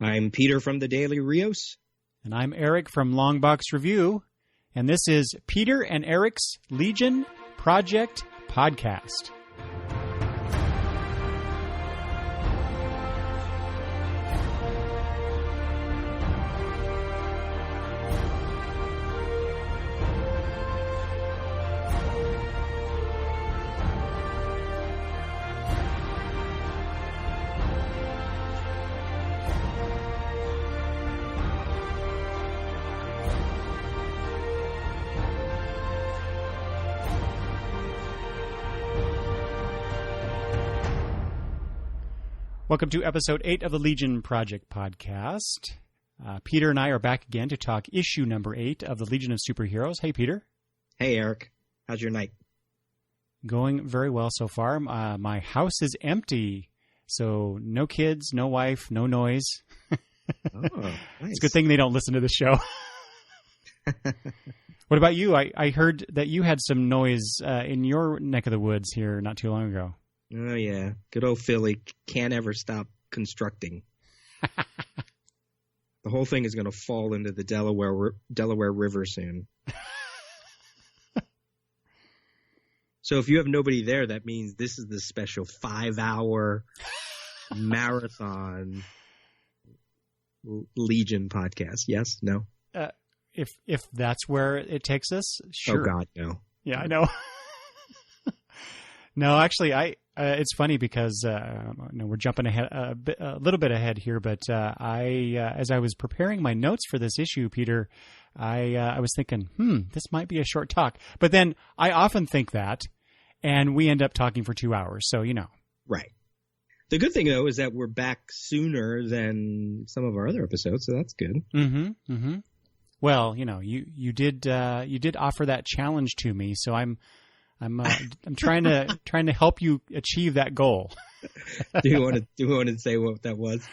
I'm Peter from the Daily Rios. And I'm Eric from Longbox Review. And this is Peter and Eric's Legion Project Podcast. Welcome to episode 8 of the Legion Project Podcast. Peter and I are back again to talk issue number 8 of the Legion of Superheroes. Hey, Peter. Hey, Eric. How's your night? Going very well so far. My house is empty, so no kids, no wife, no noise. Oh, nice. It's a good thing they don't listen to the show. What about you? I heard that you had some noise in your neck of the woods here not too long ago. Oh, yeah. Good old Philly can't ever stop constructing. The whole thing is going to fall into the Delaware River soon. So if you have nobody there, that means this is the special 5-hour marathon Legion podcast. Yes? No? If that's where it takes us, sure. Oh, God, no. Yeah, I know. No, actually, it's funny because we're jumping ahead a little bit ahead here, but as I was preparing my notes for this issue, Peter, I was thinking, this might be a short talk. But then I often think that, and we end up talking for 2 hours. So, Right. The good thing, though, is that we're back sooner than some of our other episodes, so that's good. Mm-hmm. Mm-hmm. Well, you did offer that challenge to me, so I'm trying to help you achieve that goal. Do you want to say what that was?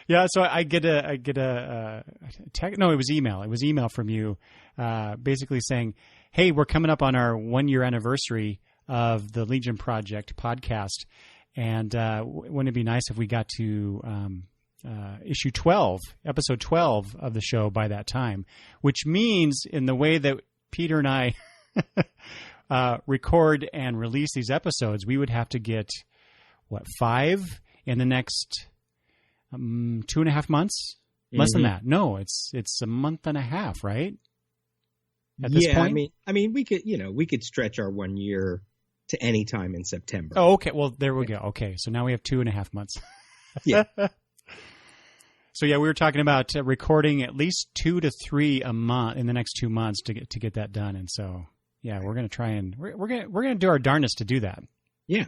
Yeah, so I get a text. No, it was email. It was email from you, basically saying, "Hey, we're coming up on our 1-year anniversary of the Legion Project podcast, and wouldn't it be nice if we got to issue 12, episode 12 of the show by that time?" Which means, in the way that Peter and I record and release these episodes, we would have to get 5 in the next 2.5 months. Less than that. No, it's a month and a half, right? At this point, I mean, we could stretch our 1 year to any time in September. Oh, okay. Well, there we go. Okay, so now we have 2.5 months. Yeah. So yeah, we were talking about recording at least 2 to 3 a month in the next 2 months to get that done, and so. Yeah, we're going to try and we're going to do our darnest to do that. Yeah.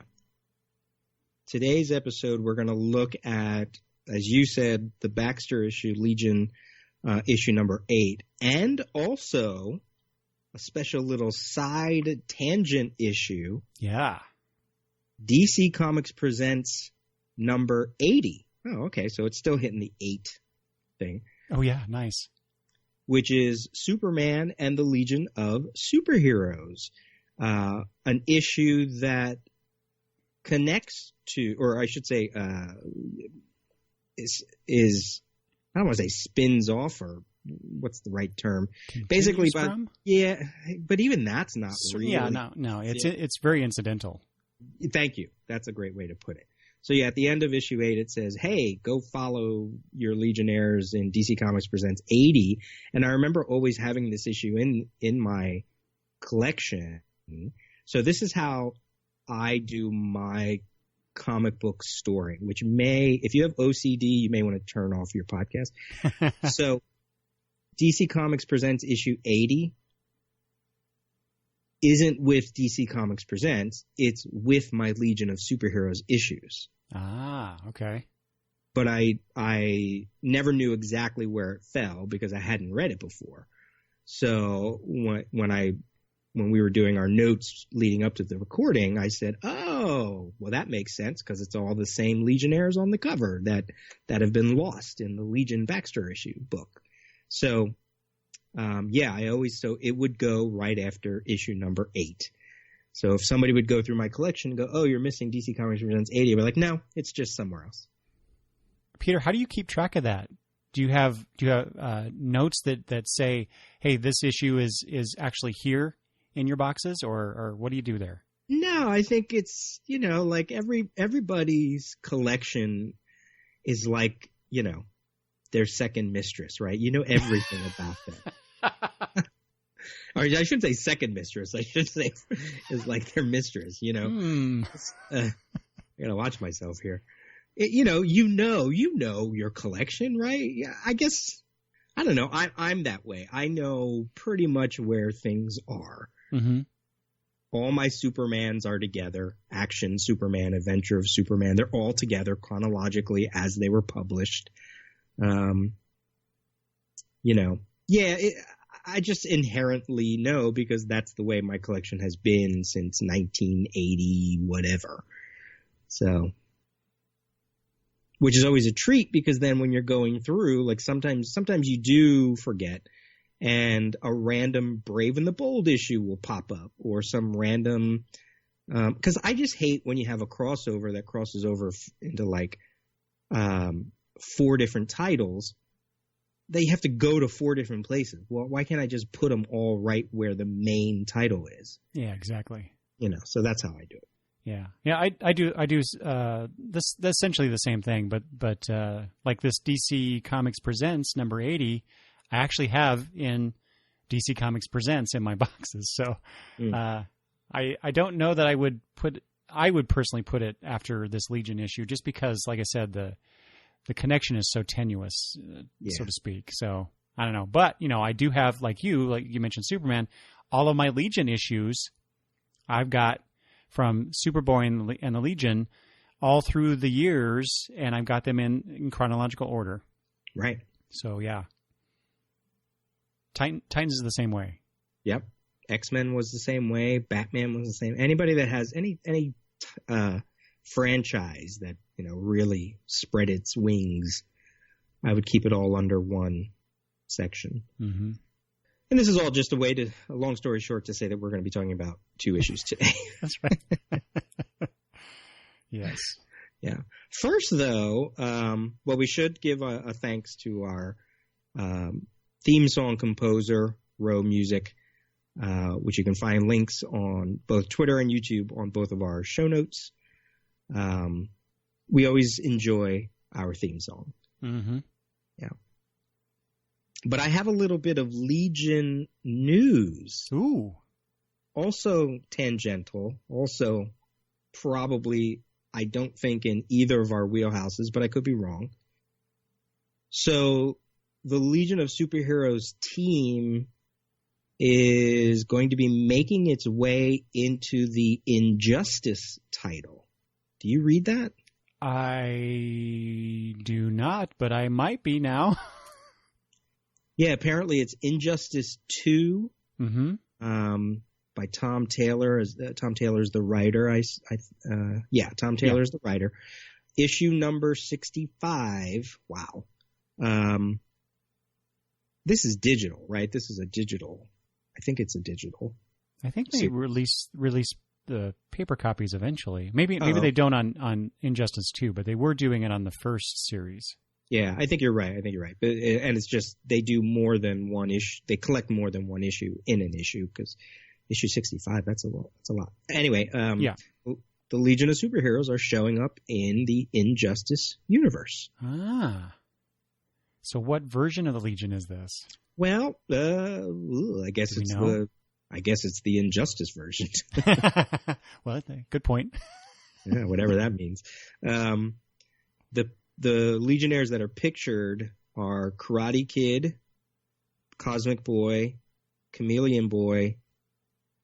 Today's episode, we're going to look at, as you said, the Baxter issue, Legion issue number 8, and also a special little side tangent issue. Yeah. DC Comics Presents number 80. Oh, okay. So it's still hitting the 8 thing. Oh, yeah. Nice. Which is Superman and the Legion of Superheroes, an issue that connects to, or I should say, is I don't want to say spins off, or what's the right term? Basically, yeah, but even that's not really. Yeah, no, it's very incidental. Thank you. That's a great way to put it. So yeah, at the end of issue 8, it says, "Hey, go follow your Legionnaires in DC Comics Presents 80." And I remember always having this issue in my collection. So this is how I do my comic book story, which if you have OCD, you may want to turn off your podcast. So DC Comics Presents issue 80 isn't with DC Comics Presents. It's with my Legion of Superheroes issues. Ah, okay. But I never knew exactly where it fell because I hadn't read it before. So when we were doing our notes leading up to the recording, I said, "Oh, well, that makes sense because it's all the same Legionnaires on the cover that have been lost in the Legion Baxter issue book." So, so it would go right after issue number 8. So if somebody would go through my collection and go, "Oh, you're missing DC Comics Presents 80," I'd be like, "No, it's just somewhere else." Peter, how do you keep track of that? Do you have notes that say, hey, this issue is actually here in your boxes, or what do you do there? No, I think it's, like everybody's collection is like, their second mistress, right? You know everything about them. Or I shouldn't say second mistress. I should say is like their mistress, I gotta watch myself here. You know your collection, right? Yeah, I guess, I don't know. I'm that way. I know pretty much where things are. Mm-hmm. All my Supermans are together. Action Superman, Adventure of Superman. They're all together chronologically as they were published. I just inherently know because that's the way my collection has been since 1980, whatever. So, which is always a treat because then when you're going through, like sometimes you do forget. And a random Brave and the Bold issue will pop up, or some random, because I just hate when you have a crossover that crosses over into like 4 different titles. They have to go to 4 different places. Well, why can't I just put them all right where the main title is? Yeah, exactly. So that's how I do it. Yeah. I do. This essentially the same thing, but like this DC Comics Presents number 80. I actually have in DC Comics Presents in my boxes. So I don't know that I would personally put it after this Legion issue just because, like I said, the connection is so tenuous, so to speak. So I don't know. But, I do have, like you mentioned Superman, all of my Legion issues I've got from Superboy and the Legion all through the years, and I've got them in chronological order. Right. So, yeah. Titans is the same way. Yep. X-Men was the same way. Batman was the same. Anybody that has any franchise that, really spread its wings, I would keep it all under one section. Mm-hmm. And this is all just a long story short, to say that we're going to be talking about 2 issues today. That's right. Yes. Yeah. First, though, we should give a thanks to our theme song composer, RhoMusic, which you can find links on both Twitter and YouTube on both of our show notes. We always enjoy our theme song. Mm-hmm. Yeah. But I have a little bit of Legion news. Ooh. Also tangential. Also probably, I don't think, in either of our wheelhouses, but I could be wrong. So the Legion of Superheroes team is going to be making its way into the Injustice title. Do you read that? I do not, but I might be now. Yeah, apparently it's Injustice 2 by Tom Taylor. Tom Taylor's the writer. Tom Taylor's the writer. Issue number 65. Wow. This is digital, right? This is a digital. I think it's a digital. I think they release the paper copies eventually. Maybe they don't on Injustice 2, but they were doing it on the first series. Yeah, I think you're right. But and it's just they do more than one issue. They collect more than one issue in an issue because issue 65, that's a lot. Anyway, the Legion of Superheroes are showing up in the Injustice universe. Ah. So what version of the Legion is this? Well, I guess it's the Injustice version. Well, good point. Yeah, whatever that means. The Legionnaires that are pictured are Karate Kid, Cosmic Boy, Chameleon Boy,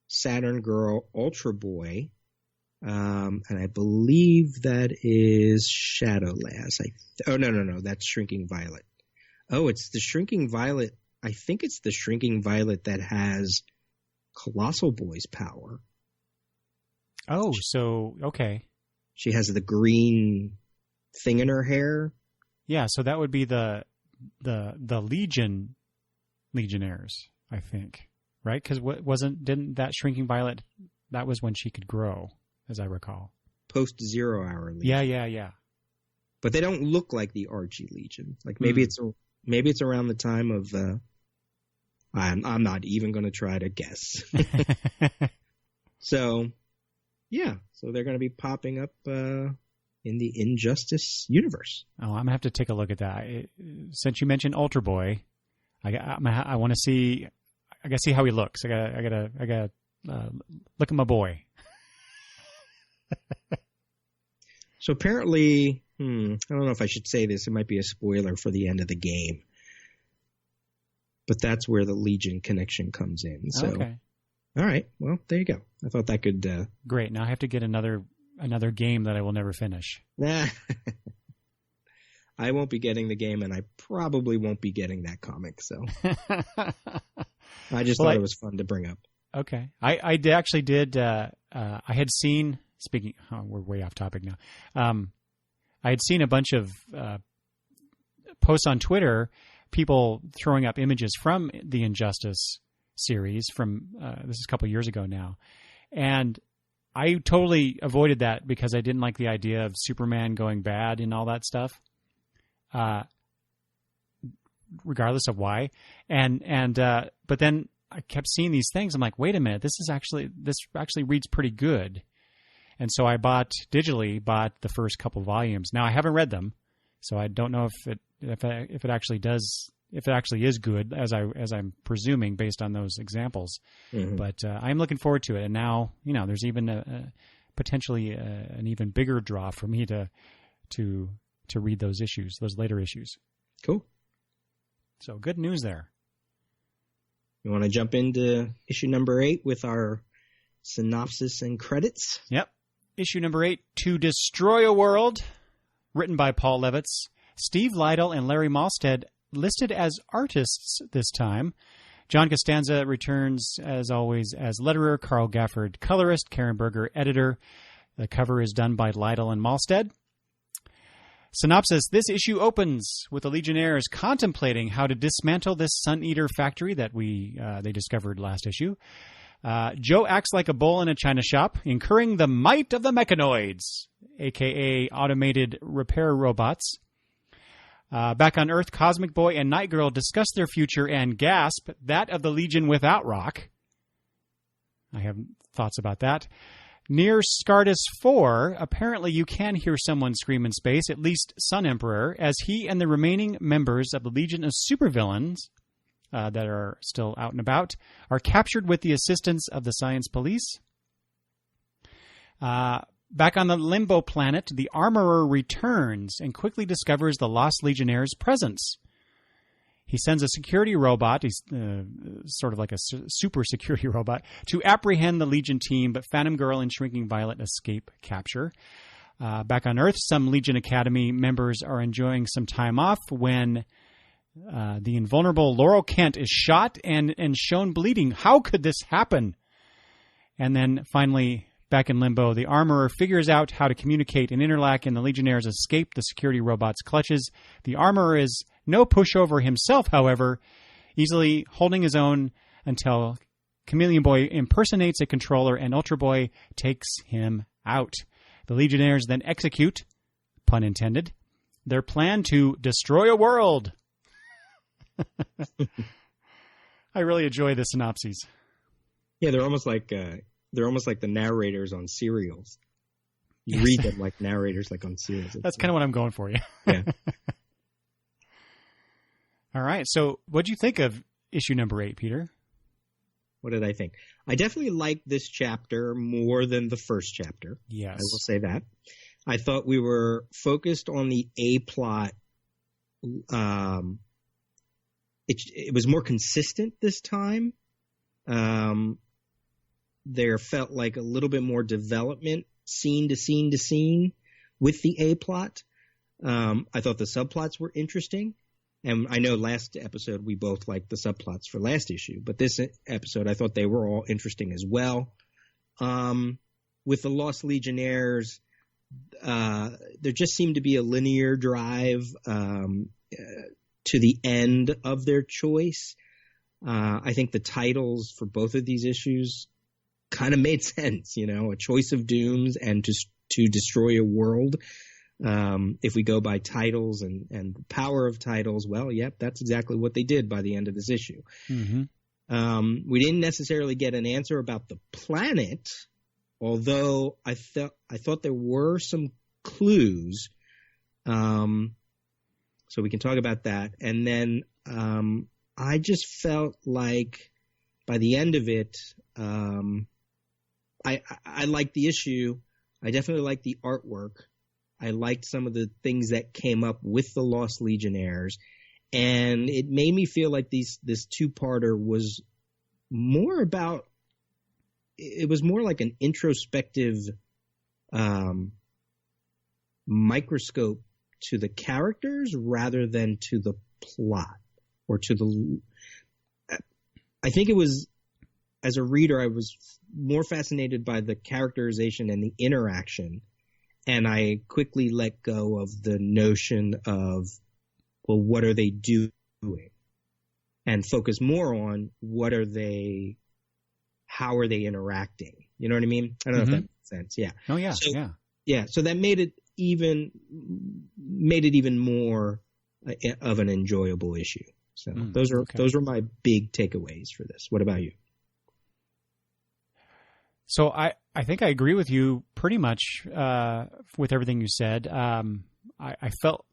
Saturn Girl, Ultra Boy, and I believe that is Shadowlass. No, that's Shrinking Violet. Oh, it's the Shrinking Violet. I think it's the Shrinking Violet that has Colossal Boy's power. Oh, so okay. She has the green thing in her hair. Yeah, so that would be the Legionnaires, I think, right? Because didn't that Shrinking Violet? That was when she could grow, as I recall. Post-Zero Hour Legion. Yeah. but they don't look like the Archie Legion. Like maybe it's around the time of. I'm not even going to try to guess. So, yeah. So they're going to be popping up in the Injustice universe. Oh, I'm gonna have to take a look at that. Since you mentioned Ultra Boy, I want to see. I gotta see how he looks. I gotta look at my boy. So apparently, I don't know if I should say this. It might be a spoiler for the end of the game. But that's where the Legion connection comes in. So, okay. All right. Well, there you go. I thought that could. Great. Now I have to get another game that I will never finish. I won't be getting the game, and I probably won't be getting that comic. So I just thought it was fun to bring up. Okay. I actually did. I had seen. Speaking. Oh, we're way off topic now. I had seen a bunch of posts on Twitter. People throwing up images from the Injustice series from this is a couple years ago now, and I totally avoided that because I didn't like the idea of Superman going bad and all that stuff, regardless of why. But then I kept seeing these things. I'm like, wait a minute, this actually reads pretty good, and so I digitally bought the first couple volumes. Now I haven't read them, so I don't know if it actually is good, as I'm presuming based on those examples. Mm-hmm. But I'm looking forward to it. And now, there's even potentially an even bigger draw for me to read those later issues. Cool. So good news there. You want to jump into issue number 8 with our synopsis and credits? Yep. Issue number 8, To Destroy a World, written by Paul Levitz. Steve Liddell and Larry Malstead listed as artists this time. John Costanza returns, as always, as letterer, Carl Gafford colorist, Karen Berger editor. The cover is done by Liddell and Malstead. Synopsis: this issue opens with the Legionnaires contemplating how to dismantle this Sun Eater factory that they discovered last issue. Joe acts like a bull in a china shop, incurring the might of the mechanoids, a.k.a. automated repair robots. Back on Earth, Cosmic Boy and Night Girl discuss their future and gasp, that of the Legion without Rock. I have thoughts about that. Near Scardus 4, apparently you can hear someone scream in space, at least Sun Emperor, as he and the remaining members of the Legion of Supervillains that are still out and about are captured with the assistance of the Science Police. Back on the Limbo planet, the Armorer returns and quickly discovers the Lost Legionnaires' presence. He sends a security robot, he's sort of like a super security robot, to apprehend the Legion team, but Phantom Girl and Shrinking Violet escape capture. Back on Earth, some Legion Academy members are enjoying some time off when the invulnerable Laurel Kent is shot and shown bleeding. How could this happen? And then finally, back in Limbo, the Armorer figures out how to communicate and interlock, and the Legionnaires escape the security robot's clutches. The Armorer is no pushover himself, however, easily holding his own until Chameleon Boy impersonates a controller and Ultra Boy takes him out. The Legionnaires then execute, pun intended, their plan to destroy a world. I really enjoy the synopses. Yeah, they're almost like the narrators on serials. You read them like narrators, like on serials. That's kind of what I'm going for, yeah. Yeah. All right. So, what do you think of issue number 8, Peter? What did I think? I definitely liked this chapter more than the first chapter. Yes, I will say that. I thought we were focused on the A plot. It was more consistent this time. There felt like a little bit more development, scene to scene to scene, with the A plot. I thought the subplots were interesting. And I know last episode we both liked the subplots for last issue, but this episode I thought they were all interesting as well. With the Lost Legionnaires, there just seemed to be a linear drive to the end of their choice. I think the titles for both of these issues kind of made sense, A Choice of Dooms and to destroy a world. If we go by titles and power of titles, well, yep, that's exactly what they did by the end of this issue. Mm-hmm. We didn't necessarily get an answer about the planet, although I thought there were some clues. So we can talk about that. And then I just felt like by the end of it, I liked the issue. I definitely liked the artwork. I liked some of the things that came up with the Lost Legionnaires. And it made me feel like this two-parter was more about – it was more like an introspective microscope to the characters rather than to the plot or to the – I think it was – as a reader, I was more fascinated by the characterization and the interaction. And I quickly let go of the notion of, well, what are they doing? And focus more on how are they interacting? You know what I mean? I don't know if that makes sense. Yeah. Oh, yeah. So, yeah. Yeah. So that made it even more of an enjoyable issue. So those are my big takeaways for this. What about you? So I think I agree with you pretty much with everything you said. I felt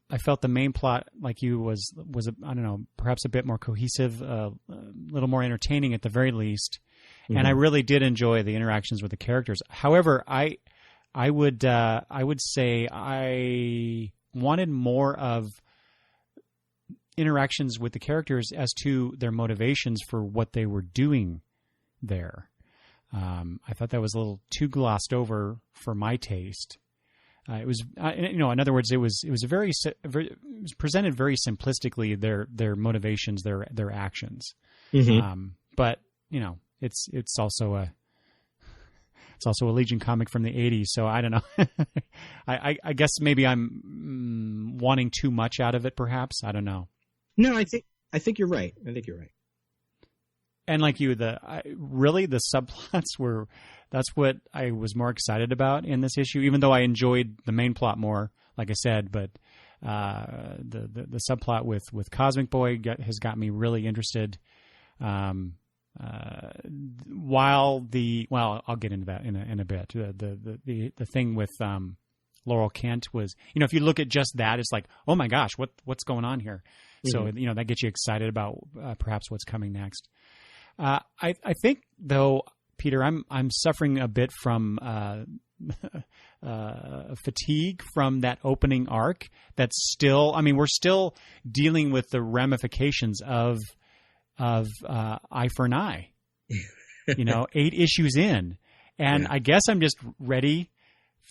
the main plot, like you, was I don't know, perhaps a bit more cohesive, a little more entertaining at the very least. Mm-hmm. And I really did enjoy the interactions with the characters. However, I would say I wanted more of interactions with the characters as to their motivations for what they were doing there. I thought that was a little too glossed over for my taste. It was, in other words, it was presented very simplistically, their motivations, their actions. Mm-hmm. But it's also a Legion comic from the 80s, so I don't know. I guess maybe I'm wanting too much out of it, perhaps. I don't know. No, I think you're right. And like you, really the subplots that's what I was more excited about in this issue, even though I enjoyed the main plot more, like I said, but the subplot with Cosmic Boy has got me really interested. I'll get into that in a bit. The thing with Laurel Kent was, if you look at just that, it's like, oh my gosh, what's going on here? Mm-hmm. So, that gets you excited about perhaps what's coming next. I think, though, Peter, I'm suffering a bit from fatigue from that opening arc. That's still, we're still dealing with the ramifications of Eye for an Eye. 8 issues in, and yeah. I guess I'm just ready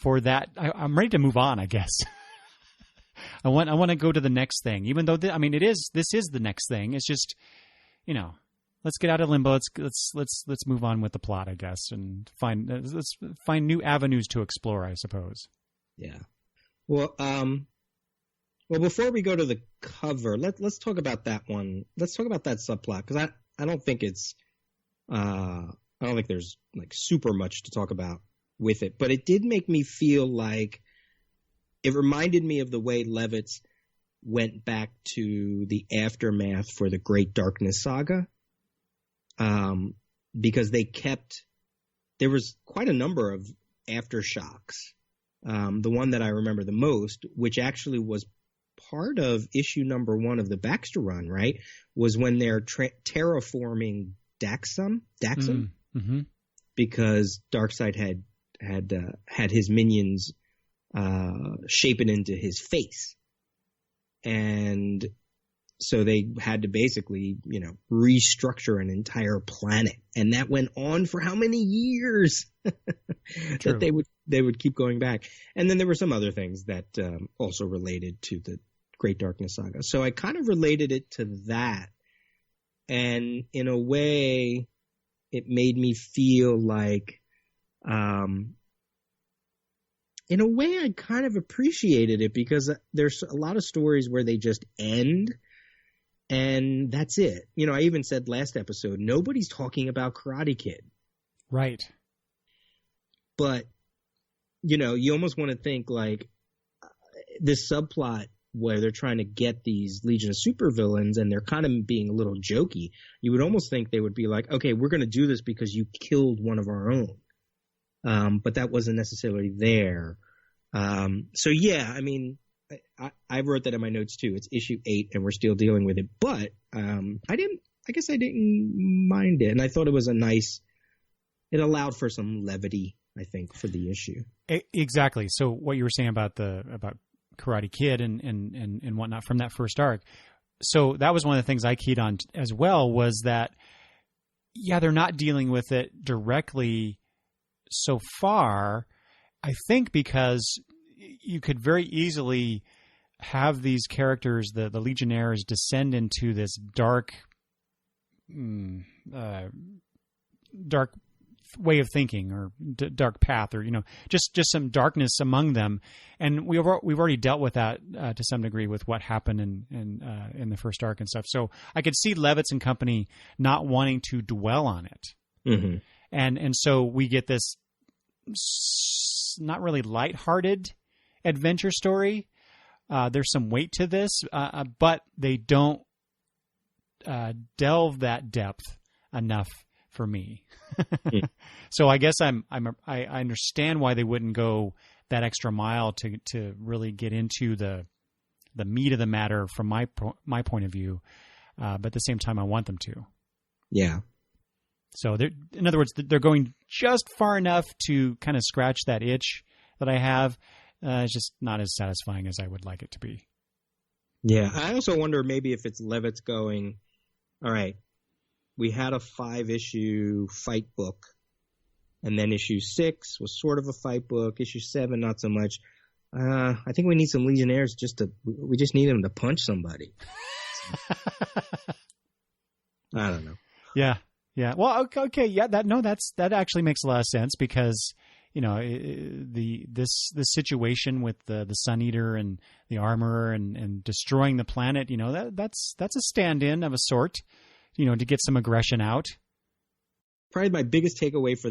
for that. I'm ready to move on, I guess. I want to go to the next thing, even though this is the next thing. It's just, let's get out of limbo. Let's move on with the plot, I guess, and let's find new avenues to explore, I suppose. Yeah. Well, before we go to the cover, let's talk about that one. Let's talk about that subplot, because I don't think it's I don't think there's like super much to talk about with it, but it did make me feel like it reminded me of the way Levitz went back to the aftermath for the Great Darkness saga. Because there was quite a number of aftershocks. The one that I remember the most, which actually was part of issue number 1 of the Baxter run, right, was when they're terraforming Daxam, mm-hmm. because Darkseid had his minions shapen into his face, and so they had to basically, restructure an entire planet, and that went on for how many years that they would keep going back. And then there were some other things that also related to the Great Darkness saga. So I kind of related it to that, and in a way, it made me feel like, in a way, I kind of appreciated it, because there's a lot of stories where they just end. And that's it. I even said last episode, nobody's talking about Karate Kid. Right. But, you almost want to think like, this subplot where they're trying to get these Legion of Supervillains and they're kind of being a little jokey, you would almost think they would be like, okay, we're going to do this because you killed one of our own. But that wasn't necessarily there. So yeah, I mean, I wrote that in my notes too. It's issue 8 and we're still dealing with it, but I guess I didn't mind it. And I thought it was it allowed for some levity, I think, for the issue. Exactly. So what you were saying about Karate Kid and whatnot from that first arc. So that was one of the things I keyed on as well, was that, yeah, they're not dealing with it directly so far, I think, because you could very easily have these characters, the Legionnaires, descend into this dark way of thinking, or dark path, or just some darkness among them, and we've already dealt with that to some degree with what happened in the first arc and stuff. So I could see Levitz and company not wanting to dwell on it, mm-hmm. and so we get this not really lighthearted adventure story. There's some weight to this, but they don't delve that depth enough for me. So I guess I understand why they wouldn't go that extra mile to really get into the meat of the matter from my point of view. But at the same time, I want them to. Yeah. So in other words, they're going just far enough to kind of scratch that itch that I have. It's just not as satisfying as I would like it to be. Yeah. I also wonder maybe if it's Levitz going, all right, we had a 5-issue fight book, and then issue 6 was sort of a fight book. Issue 7, not so much. I think we need some Legionnaires we just need them to punch somebody. I don't know. Yeah. Yeah. Well, okay. Yeah. That actually makes a lot of sense, because, this situation with the Sun Eater and the Armorer and destroying the planet, that's a stand-in of a sort, to get some aggression out. Probably my biggest takeaway for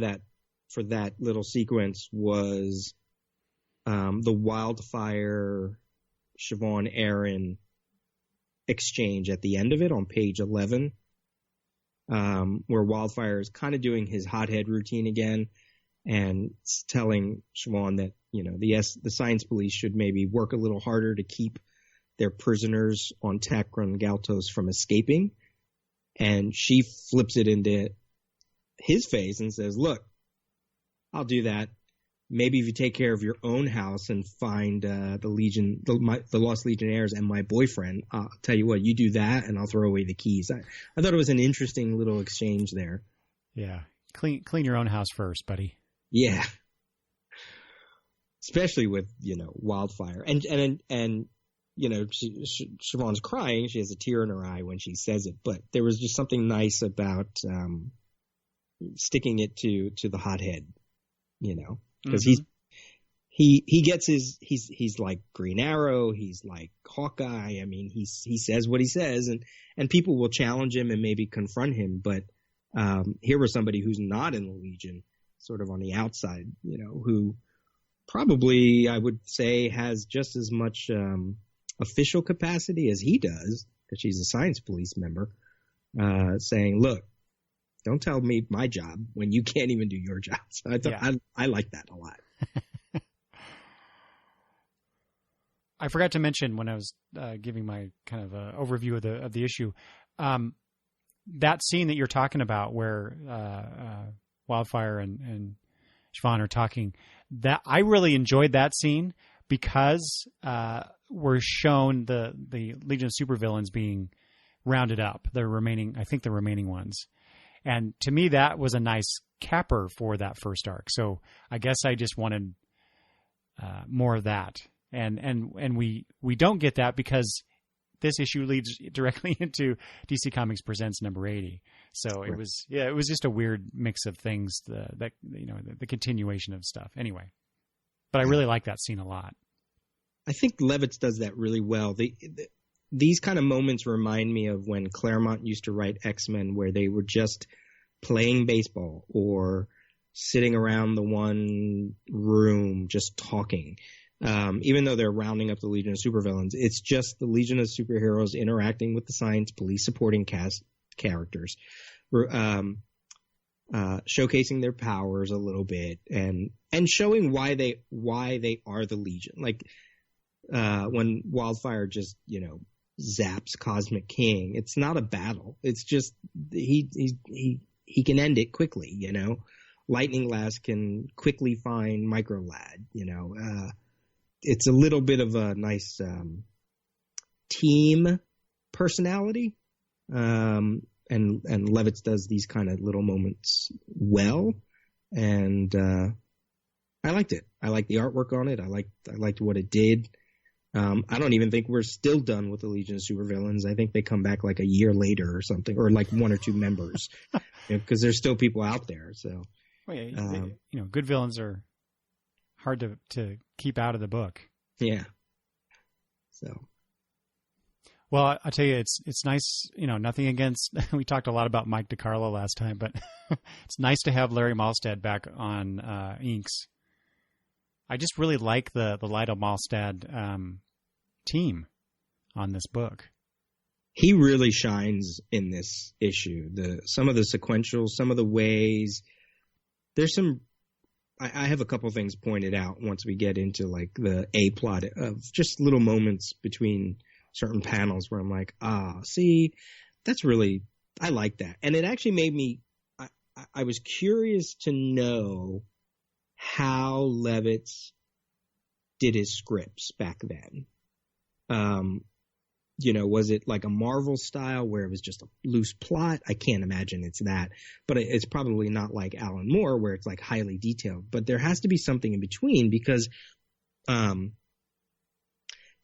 that little sequence was the Wildfire Siobhan Aaron exchange at the end of it on page 11, where Wildfire is kind of doing his hothead routine again and telling Siobhan that, the science police should maybe work a little harder to keep their prisoners on Takran Galtos from escaping. And she flips it into his face and says, look, I'll do that. Maybe if you take care of your own house and find the Lost Legionnaires and my boyfriend, I'll tell you what, you do that and I'll throw away the keys. I thought it was an interesting little exchange there. Yeah. Clean your own house first, buddy. Yeah. Especially with, Wildfire. And Siobhan's crying. She has a tear in her eye when she says it, but there was just something nice about sticking it to the hothead, because mm-hmm. he gets he's like Green Arrow, he's like Hawkeye. I mean, he says what he says, and people will challenge him and maybe confront him, but here was somebody who's not in the Legion, sort of on the outside, who probably, I would say, has just as much official capacity as he does, because she's a science police member, saying, look, don't tell me my job when you can't even do your job. So I thought I like that a lot. I forgot to mention when I was giving my kind of overview of the issue, that scene that you're talking about where Wildfire and Siobhan are talking, that I really enjoyed that scene, because we're shown the Legion of Supervillains being rounded up, the remaining ones. And to me, that was a nice capper for that first arc. So I guess I just wanted more of that. And we don't get that, because this issue leads directly into DC Comics Presents number 80. So it was just a weird mix of things, the continuation of stuff. Anyway, but I really like that scene a lot. I think Levitz does that really well. These kind of moments remind me of when Claremont used to write X-Men, where they were just playing baseball or sitting around the one room just talking. Even though they're rounding up the Legion of Supervillains, it's just the Legion of Superheroes interacting with the Science Police supporting cast characters, showcasing their powers a little bit and showing why they are the Legion. Like when Wildfire just zaps Cosmic King, it's not a battle. It's just he can end it quickly. Lightning Lass can quickly find Micro Lad. It's a little bit of a nice team personality. And Levitz does these kind of little moments well. And I liked it. I liked the artwork on it. I liked what it did. I don't even think we're still done with the Legion of Supervillains. I think they come back like a year later or something, or like one or two members, because there's still people out there. So, good villains are hard to keep out of the book. Yeah. So. Well, I'll tell you, it's nice, nothing against, we talked a lot about Mike DiCarlo last time, but it's nice to have Larry Malstad back on inks. I just really like the Lytle Malstad team on this book. He really shines in this issue. Some of the sequentials, some of the ways, there's some, I have a couple things pointed out once we get into like the A plot of just little moments between certain panels where I'm like, see, that's really, I like that. And it actually made me, I was curious to know how Levitz did his scripts back then. Was it like a Marvel style where it was just a loose plot? I can't imagine it's that, but it's probably not like Alan Moore where it's like highly detailed, but there has to be something in between because,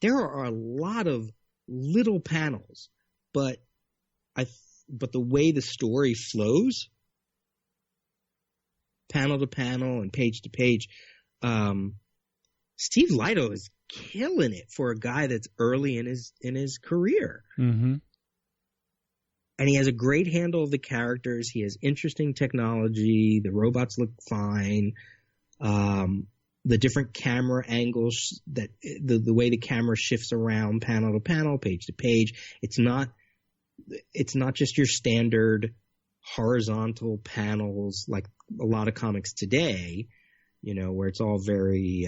there are a lot of little panels, but the way the story flows, panel to panel and page to page, Steve Lytle is killing it for a guy that's early in his career. Mm-hmm. And he has a great handle of the characters. He has interesting technology. The robots look fine. The different camera angles, that the way the camera shifts around panel to panel, page to page. It's not just your standard horizontal panels like a lot of comics today, where it's all very,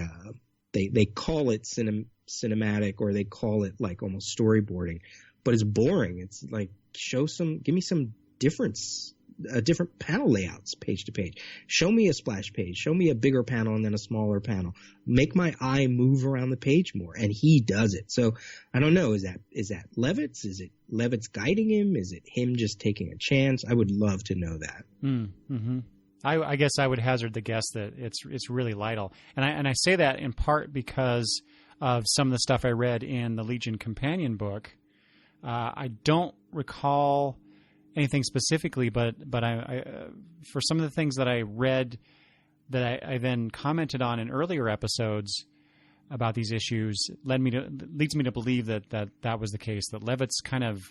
they call it cinematic, or they call it like almost storyboarding, but it's boring. It's like, give me some difference, different panel layouts page to page. Show me a splash page, show me a bigger panel and then a smaller panel. Make my eye move around the page more. And he does it. So I don't know, is that Levitz? Is it Levitz guiding him? Is it him just taking a chance? I would love to know that. Mm-hmm. I guess I would hazard the guess that it's really Lytle. And I say that in part because of some of the stuff I read in the Legion companion book. I don't recall anything specifically, but I for some of the things that I read that I then commented on in earlier episodes about these issues leads me to believe that was the case, that Levitz kind of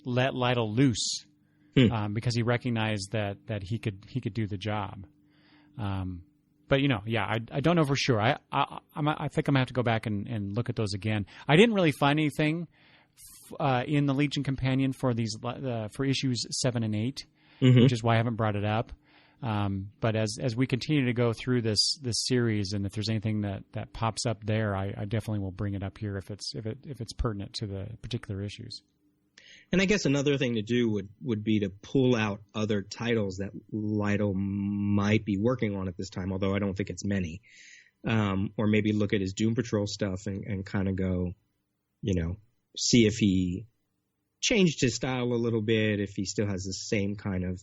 let Lytle loose because he recognized that he could do the job. But I don't know for sure. I think I'm gonna have to go back and look at those again. I didn't really find anything in the Legion companion for these for issues 7 and 8, which is why I haven't brought it up. But as we continue to go through this series, and if there's anything that pops up there, I definitely will bring it up here if it's pertinent to the particular issues. And I guess another thing to do would be to pull out other titles that Lytle might be working on at this time, although I don't think it's many. Or maybe look at his Doom Patrol stuff and kind of go, see if he changed his style a little bit, if he still has the same kind of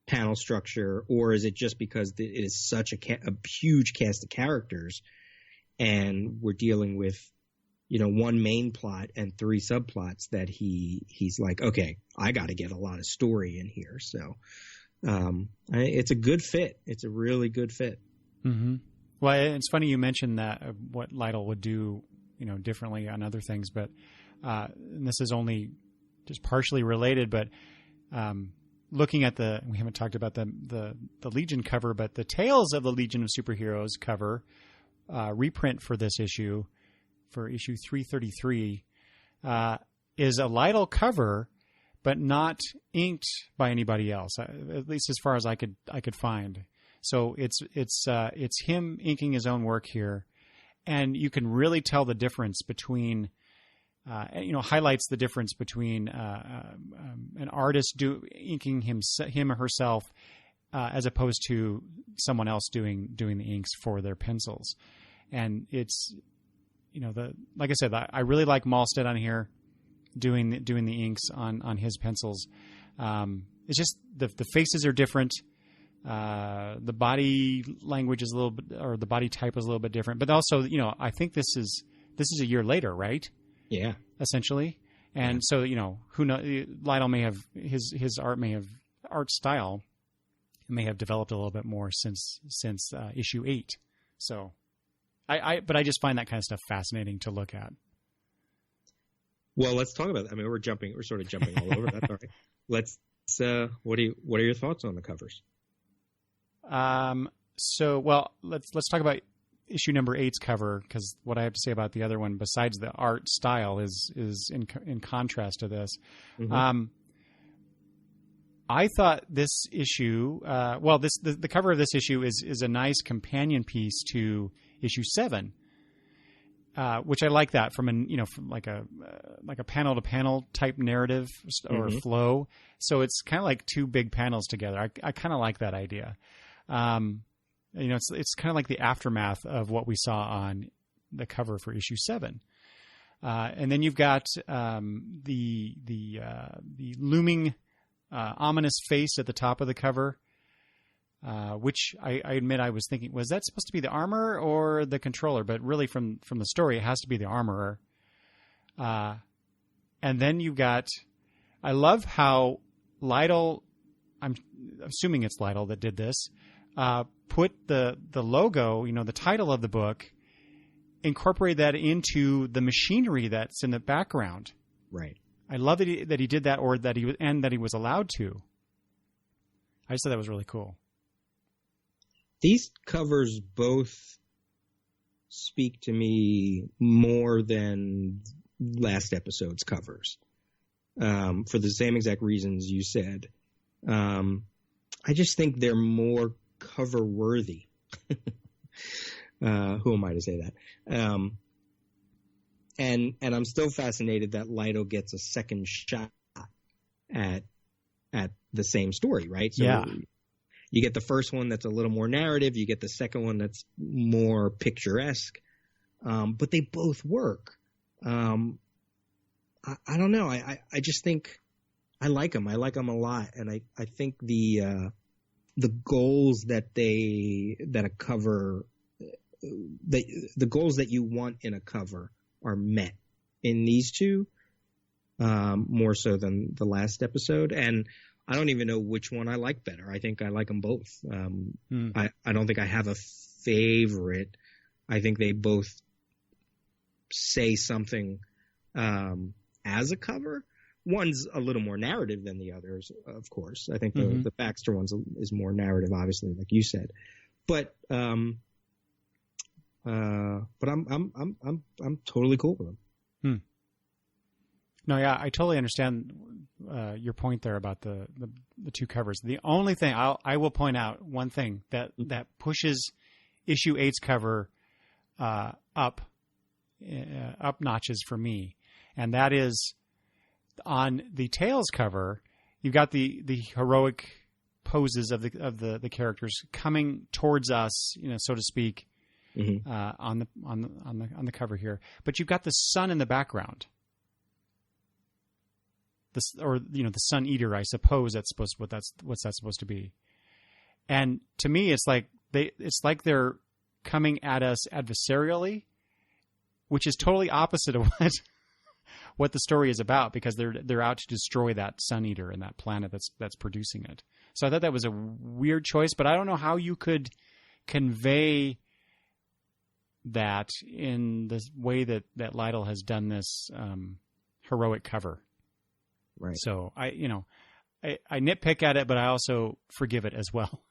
panel structure, or is it just because it is such a huge cast of characters and we're dealing with, one main plot and 3 subplots that he's like, okay, I got to get a lot of story in here. So it's a good fit. It's a really good fit. Mm-hmm. Well, it's funny you mentioned that what Lytle would do differently on other things, but and this is only just partially related, but looking at we haven't talked about the Legion cover, but the Tales of the Legion of Superheroes cover reprint for this issue, for issue 333, is a Lytle cover, but not inked by anybody else, at least as far as I could find. So it's him inking his own work here, and you can really tell the difference between, highlights the difference between an artist inking him or herself as opposed to someone else doing the inks for their pencils. And it's, like I said, I really like Malstead on here doing the inks on his pencils. It's just the faces are different. The body language is a little bit, or the body type is a little bit different. But also, I think this is a year later, right? Yeah, essentially. And so, who knows? Lytle may have his art style may have developed a little bit more since issue 8. So, but I just find that kind of stuff fascinating to look at. Well, let's talk about that. I mean, we're sort of jumping all over. That's all right. Let's. What are your thoughts on the covers? So, well, let's talk about issue number 8's cover, because what I have to say about the other one, besides the art style, is in contrast to this. Mm-hmm. I thought this issue, the cover of this issue is a nice companion piece to issue 7. Which I like that from like a panel to panel type narrative or mm-hmm. flow. So it's kind of like two big panels together. I kind of like that idea. It's kind of like the aftermath of what we saw on the cover for issue 7. And then you've got the looming ominous face at the top of the cover. Which I admit I was thinking, was that supposed to be the armor or the controller? But really from the story, it has to be the armorer. And then you've got, I love how Lytle, I'm assuming it's Lytle that did this, put the logo, the title of the book, incorporate that into the machinery that's in the background. Right. I love that he did that, or that he was allowed to. I just thought that was really cool. These covers both speak to me more than last episode's covers, for the same exact reasons you said. I just think they're more cover worthy. Who am I to say that? And I'm still fascinated that Lytle gets a second shot at the same story, right? So yeah. You get the first one that's a little more narrative. You get the second one that's more picturesque. But they both work. I don't know. I just think I like them. I like them a lot. And I think the goals that a cover, the goals that you want in a cover are met in these two, more so than the last episode. And I don't even know which one I like better. I think I like them both. I don't think I have a favorite. I think they both say something as a cover. One's a little more narrative than the others, of course. I think the Baxter one is more narrative, obviously, like you said. But I'm totally cool with them. No, yeah, I totally understand your point there about the two covers. The only thing I will point out, one thing that pushes issue 8's cover up notches for me, and that is on the Tales cover. You've got the heroic poses of the characters coming towards us, so to speak, on the cover here. But you've got the sun in the background. The Sun Eater, I suppose what's that supposed to be. And to me, it's like they're coming at us adversarially, which is totally opposite of what the story is about, because they're out to destroy that Sun Eater and that planet that's producing it. So I thought that was a weird choice, but I don't know how you could convey that in the way that Lytle has done this heroic cover. Right. So I nitpick at it, but I also forgive it as well.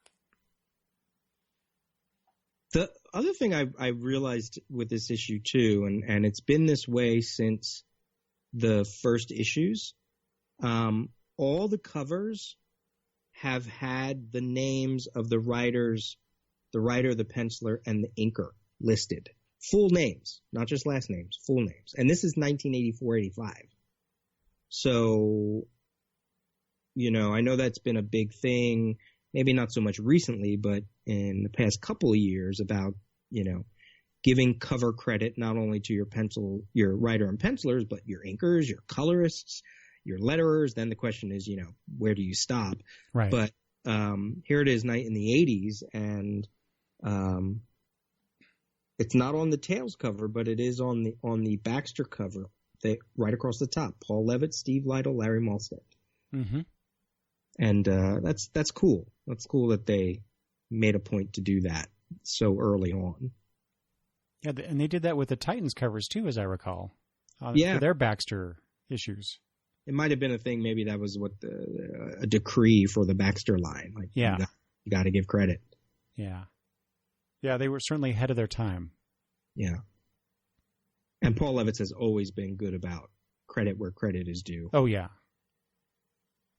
other thing I realized with this issue too, and it's been this way since the first issues, all the covers have had the names of the writers, the writer, the penciler, and the inker listed. Full names, not just last names, full names. And this is 1984-85. So, I know that's been a big thing, maybe not so much recently, but in the past couple of years about, giving cover credit not only to your writer and pencilers, but your inkers, your colorists, your letterers. Then the question is, where do you stop? Right. But here it is in the 80s, and it's not on the Tales cover, but it is on the Baxter cover, right across the top. Paul Levitt, Steve Lytle, Larry Malstead. Mm-hmm. And that's cool. That's cool that they made a point to do that so early on. Yeah, and they did that with the Titans covers too, as I recall. For their Baxter issues. It might have been a thing. Maybe that was a decree for the Baxter line. Like, you got to give credit. Yeah. Yeah, they were certainly ahead of their time. Yeah. And Paul Levitz has always been good about credit where credit is due. Oh, yeah.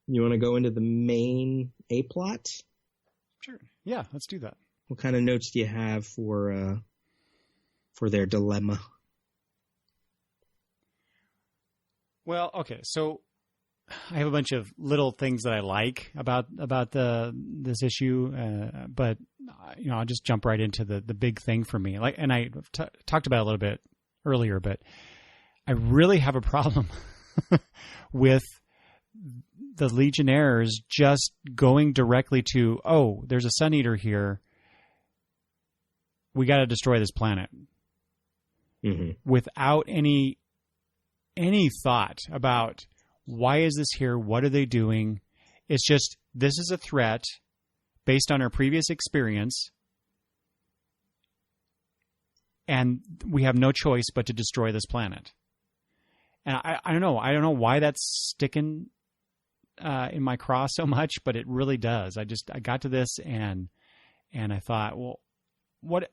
You want to go into the main A-plot? Sure. Yeah, let's do that. What kind of notes do you have for their dilemma? Well, okay, so I have a bunch of little things that I like about this issue, but I'll just jump right into the big thing for me. And I talked about it a little bit earlier, but I really have a problem with the Legionnaires just going directly to, oh, there's a Sun Eater here. We got to destroy this planet. Mm-hmm. Without any thought about why is this here? What are they doing? It's just, this is a threat based on our previous experience, and we have no choice but to destroy this planet. And I don't know. I don't know why that's sticking in my craw so much, but it really does. I got to this and I thought, well, what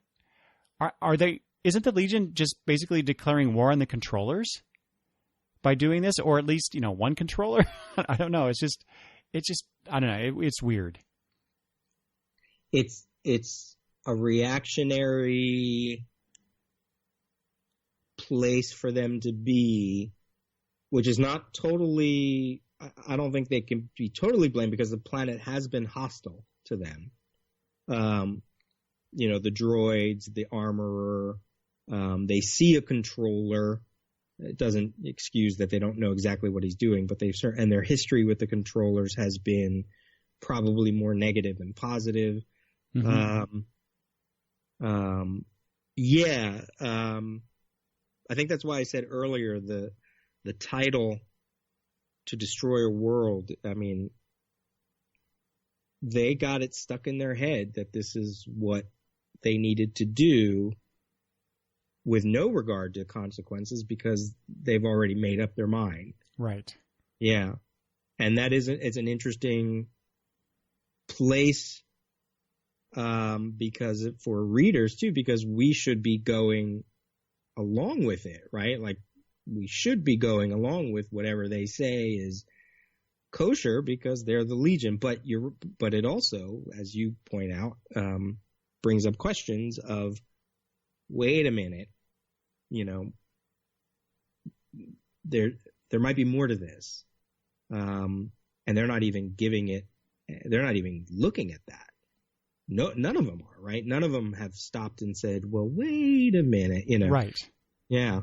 are they? Isn't the Legion just basically declaring war on the controllers by doing this, or at least one controller? I don't know. It's just I don't know. It's weird. It's a reactionary place for them to be, which is not totally. I don't think they can be totally blamed because the planet has been hostile to them. The droids, the armorer, they see a controller. It doesn't excuse that they don't know exactly what he's doing, but and their history with the controllers has been probably more negative than positive. Mm-hmm. I think that's why I said earlier the title To Destroy a World. I mean, they got it stuck in their head that this is what they needed to do with no regard to consequences because they've already made up their mind. Right. Yeah. And it's an interesting place because for readers too, because we should be going along with it, right? Like we should be going along with whatever they say is kosher because they're the Legion. But it also, as you point out, brings up questions of, wait a minute, there might be more to this. And they're not even they're not even looking at that. No, none of them are, right? None of them have stopped and said, well, wait a minute, Right. Yeah.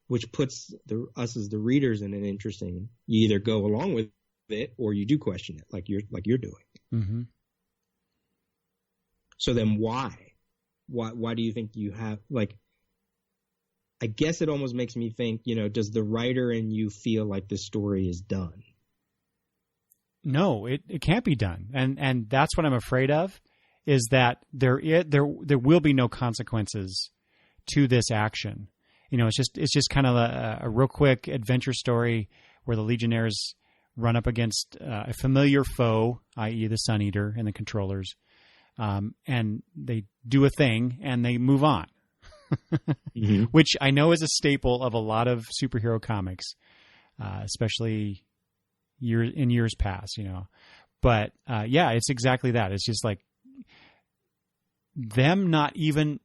Which puts us as the readers in an interesting, you either go along with it or you do question it like you're doing. Mm-hmm. So then why do you think you have, I guess it almost makes me think, does the writer in you feel like the story is done? No, it can't be done. And that's what I'm afraid of, is that there will be no consequences to this action. It's just kind of a real quick adventure story where the Legionnaires run up against a familiar foe, i.e. the Sun Eater and the controllers. and they do a thing and they move on, Mm-hmm. which I know is a staple of a lot of superhero comics, especially years past, But yeah, it's exactly that. It's just like them not even,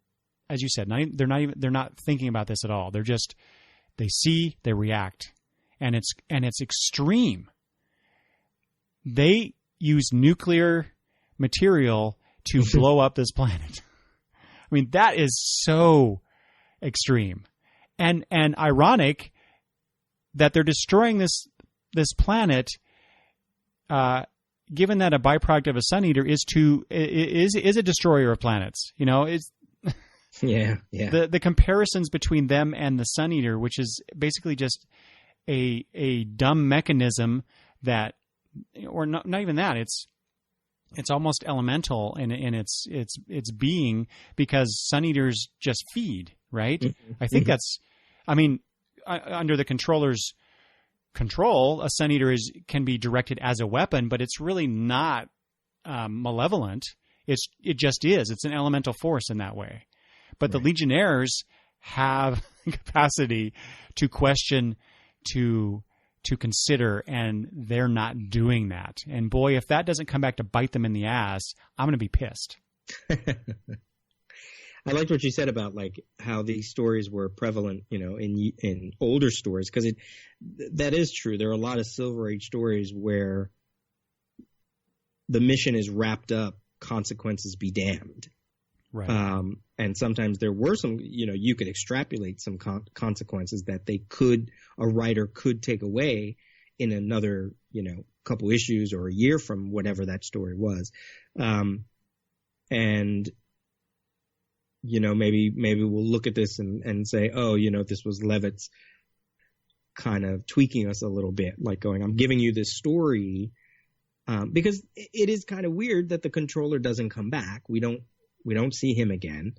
as you said, they're not thinking about this at all. They see, they react, and it's extreme. They use nuclear material to blow up this planet. I mean, that is so extreme, and ironic that they're destroying this planet. Given that a byproduct of a sun eater is a destroyer of planets, it's yeah. The comparisons between them and the sun eater, which is basically just a dumb mechanism that, or not even that, it's almost elemental in its being, because sun eaters just feed, right? Mm-hmm. I think that's, under the controller's control, a sun eater can be directed as a weapon, but it's really not malevolent. It just is. It's an elemental force in that way. But right. The Legionnaires have capacity to question, to consider, and they're not doing that. And boy, if that doesn't come back to bite them in the ass, I'm going to be pissed. I liked what you said about like how these stories were prevalent, in older stories, because that is true. There are a lot of Silver Age stories where the mission is wrapped up, consequences be damned. Right. And sometimes there were some, you could extrapolate some consequences that a writer could take away in another, couple issues or a year from whatever that story was. And maybe we'll look at this and say, oh, this was Levitt's kind of tweaking us a little bit, like going, I'm giving you this story, because it is kind of weird that the controller doesn't come back. We don't see him again.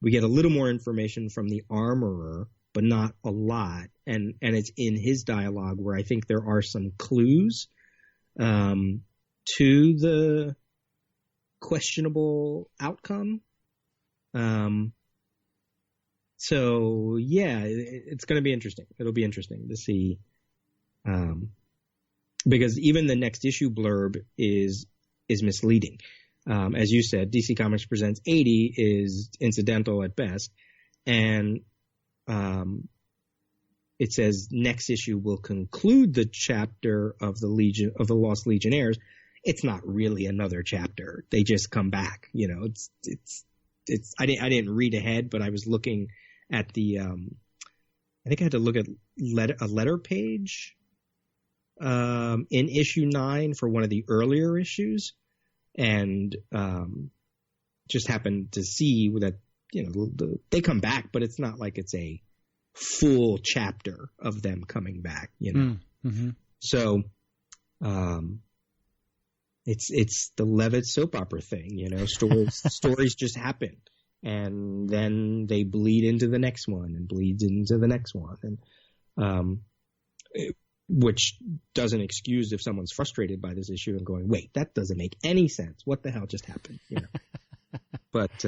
We get a little more information from the armorer, but not a lot. And it's in his dialogue where I think there are some clues to the questionable outcome. So yeah, it's going to be interesting. It'll be interesting to see, because even the next issue blurb is misleading. As you said, DC Comics Presents 80 is incidental at best, and it says next issue will conclude the chapter of the Lost Legionnaires. It's not really another chapter. They just come back. It's. I didn't read ahead, but I was looking at the. I think I had to look at a letter page in issue 9 for one of the earlier issues. And just happened to see that, they come back, but it's not like it's a full chapter of them coming back, Mm-hmm. So it's the Levitt soap opera thing, stories just happen, and then they bleed into the next one and bleeds into the next one. And which doesn't excuse if someone's frustrated by this issue and going, wait, that doesn't make any sense. What the hell just happened? But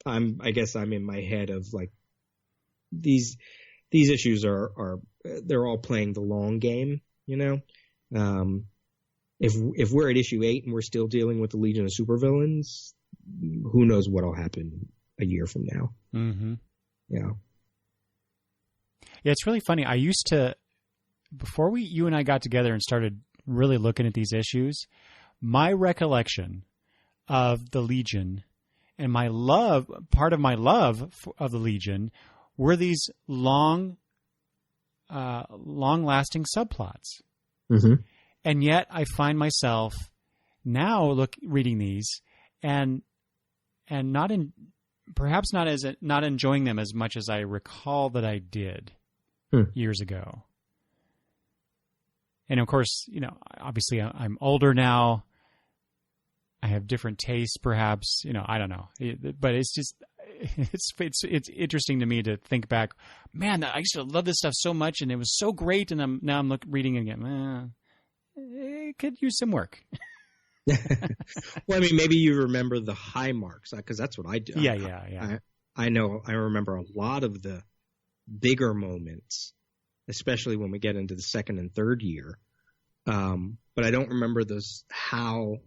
I guess I'm in my head of like these issues are they're all playing the long game, If we're at issue 8 and we're still dealing with the Legion of Supervillains, who knows what'll happen a year from now? Mm-hmm. Yeah. Yeah, it's really funny. I used to, before you and I got together and started really looking at these issues, my recollection of the Legion and part of my love of the Legion were these long-lasting subplots. Mm-hmm. And yet I find myself now reading these and perhaps not enjoying them as much as I recall that I did years ago. And of course, obviously I'm older now. I have different tastes, perhaps. I don't know. But it's just it's interesting to me to think back. Man, I used to love this stuff so much, and it was so great. And I'm reading it again. It could use some work. Well, I mean, maybe you remember the high marks, because that's what I do. Yeah. I know. I remember a lot of the bigger moments, especially when we get into the second and third year. But I don't remember how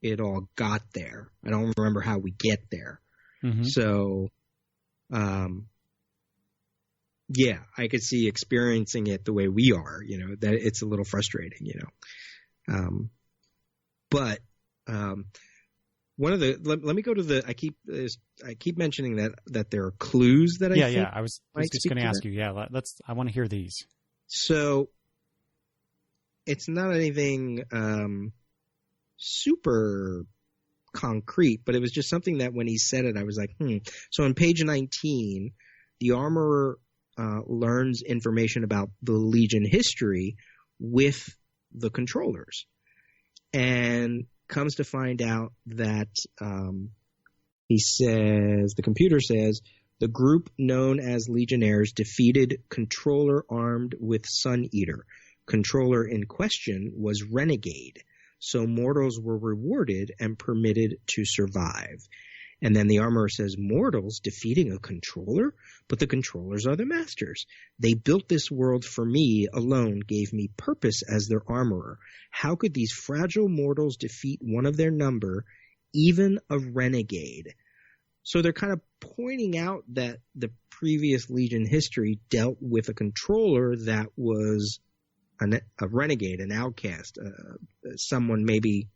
it all got there. I don't remember how we get there. Mm-hmm. So, yeah, I could see experiencing it the way we are, that it's a little frustrating, but one of the let me go to the I keep mentioning that there are clues that I think I was just going to ask you. Yeah, I want to hear these. So it's not anything super concrete, but it was just something that when he said it, I was like, So on page 19, the armorer learns information about the Legion history with the controllers, and comes to find out that the computer says the group known as Legionnaires defeated controller armed with Sun Eater. Controller in question was Renegade, so mortals were rewarded and permitted to survive. And then the armorer says, mortals defeating a controller? But the controllers are the masters. They built this world for me alone, gave me purpose as their armorer. How could these fragile mortals defeat one of their number, even a renegade? So they're kind of pointing out that the previous Legion history dealt with a controller that was a renegade, an outcast, someone maybe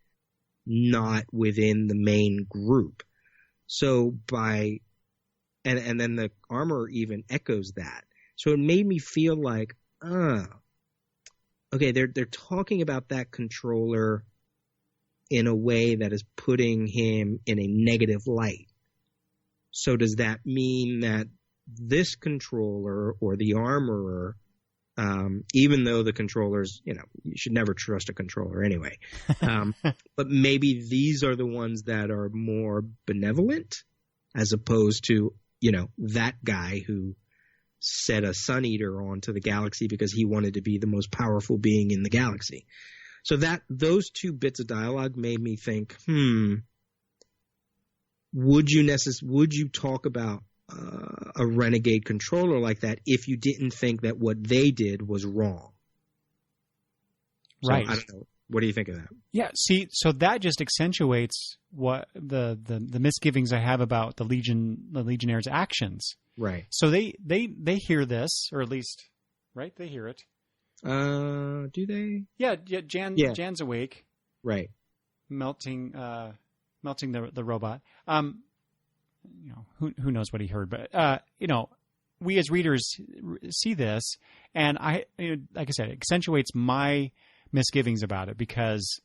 not within the main group. So and then the armorer even echoes that. So it made me feel like, okay, they're talking about that controller in a way that is putting him in a negative light. So does that mean that this controller or the armorer, even though the controllers, you should never trust a controller anyway, but maybe these are the ones that are more benevolent as opposed to, that guy who set a Sun Eater onto the galaxy because he wanted to be the most powerful being in the galaxy. So those two bits of dialogue made me think, would you talk about a renegade controller like that if you didn't think that what they did was wrong? Right. So, I don't know. What do you think of that? Yeah. See, so that just accentuates what the misgivings I have about the Legionnaires' actions. Right. So they hear this, or at least, right? They hear it. Do they? Yeah. Jan's awake. Right. Melting the robot. Who knows what he heard, but we as readers see this, and like I said, it accentuates my misgivings about it because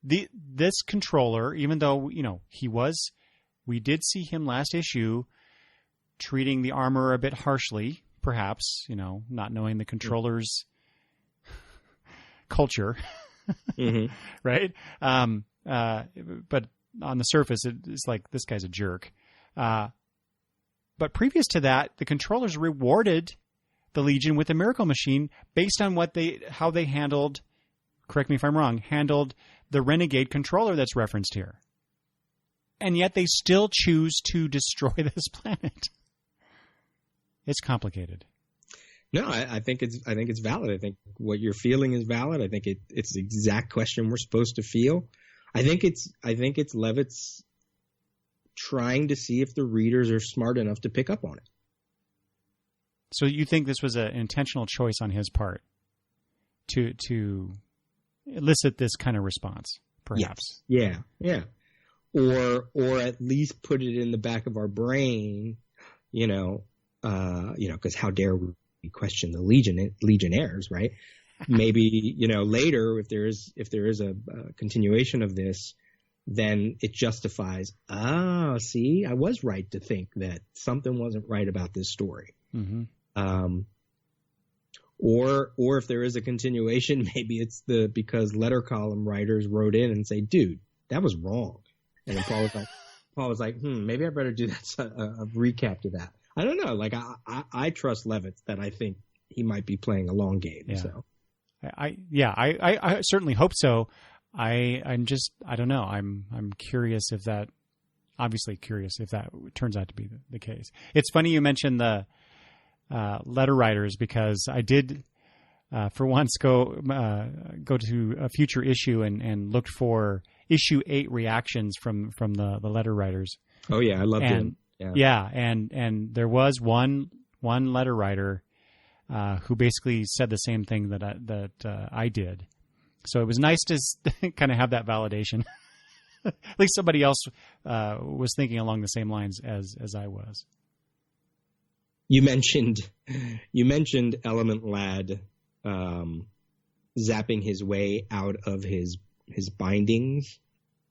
this controller, even though we did see him last issue treating the armor a bit harshly, perhaps, not knowing the controller's culture, mm-hmm. right? But on the surface, it's like, this guy's a jerk. But previous to that, the controllers rewarded the Legion with a miracle machine based on how they handled, correct me if I'm wrong, handled the renegade controller that's referenced here. And yet they still choose to destroy this planet. It's complicated. No, I think it's valid. I think what you're feeling is valid. I think it's the exact question we're supposed to feel. I think it's Levitt's trying to see if the readers are smart enough to pick up on it. So you think this was an intentional choice on his part to elicit this kind of response, perhaps? Yes. Yeah. Or at least put it in the back of our brain, because how dare we question the Legionnaires, right? Maybe, later, if there is a continuation of this, then it justifies, see, I was right to think that something wasn't right about this story. Mm-hmm. Or if there is a continuation, maybe it's because letter column writers wrote in and say, dude, that was wrong. And then Paul was like, maybe I better do a recap to that. I don't know. Like, I trust Levitt that I think he might be playing a long game. Yeah. So I certainly hope so. I don't know. I'm curious if that, obviously curious if that turns out to be the case. It's funny you mentioned the letter writers, because I did for once go to a future issue and looked for issue 8 reactions from the letter writers. Oh yeah, I loved it. Yeah, and there was one letter writer who basically said the same thing that I did. So it was nice to kind of have that validation. At least somebody else was thinking along the same lines as I was. You mentioned Element Lad zapping his way out of his bindings.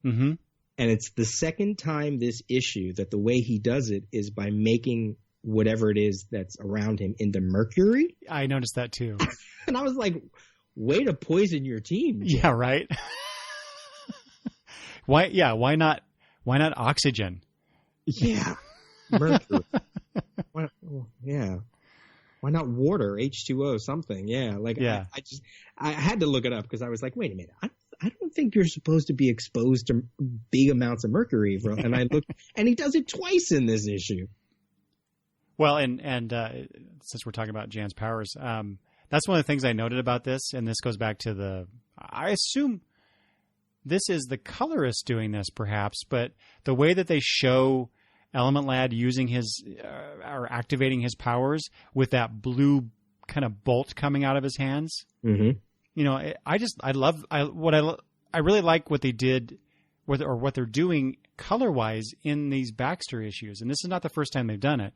Mm-hmm. And it's the second time this issue that the way he does it is by making whatever it is that's around him into mercury. I noticed that too. And I was like, way to poison your team, Jim. Yeah, right. Why not oxygen? Yeah. Mercury. Why not water, H2O, something? Yeah. I had to look it up because I was like, wait a minute. I don't think you're supposed to be exposed to big amounts of mercury. And I looked, and he does it twice in this issue. Well, and since we're talking about Jan's powers, that's one of the things I noted about this, and this goes back to I assume this is the colorist doing this, perhaps, but the way that they show Element Lad using his or activating his powers with that blue kind of bolt coming out of his hands. Mm-hmm. You know, I really like what they did, or what they're doing color-wise in these Baxter issues, and this is not the first time they've done it.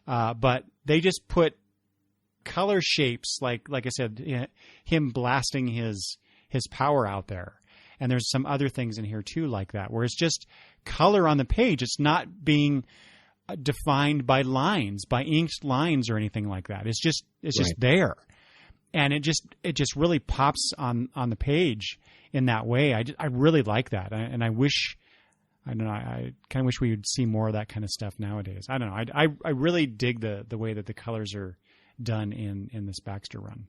But they just put color shapes, like I said, him blasting his power out there. And there's some other things in here too like that, where it's just color on the page. It's not being defined by lines, by inked lines or anything like that. It's just there. And it just really pops on the page in that way. I really like that. And I don't know. I kind of wish we would see more of that kind of stuff nowadays. I don't know. I really dig the way that the colors are done in this Baxter run.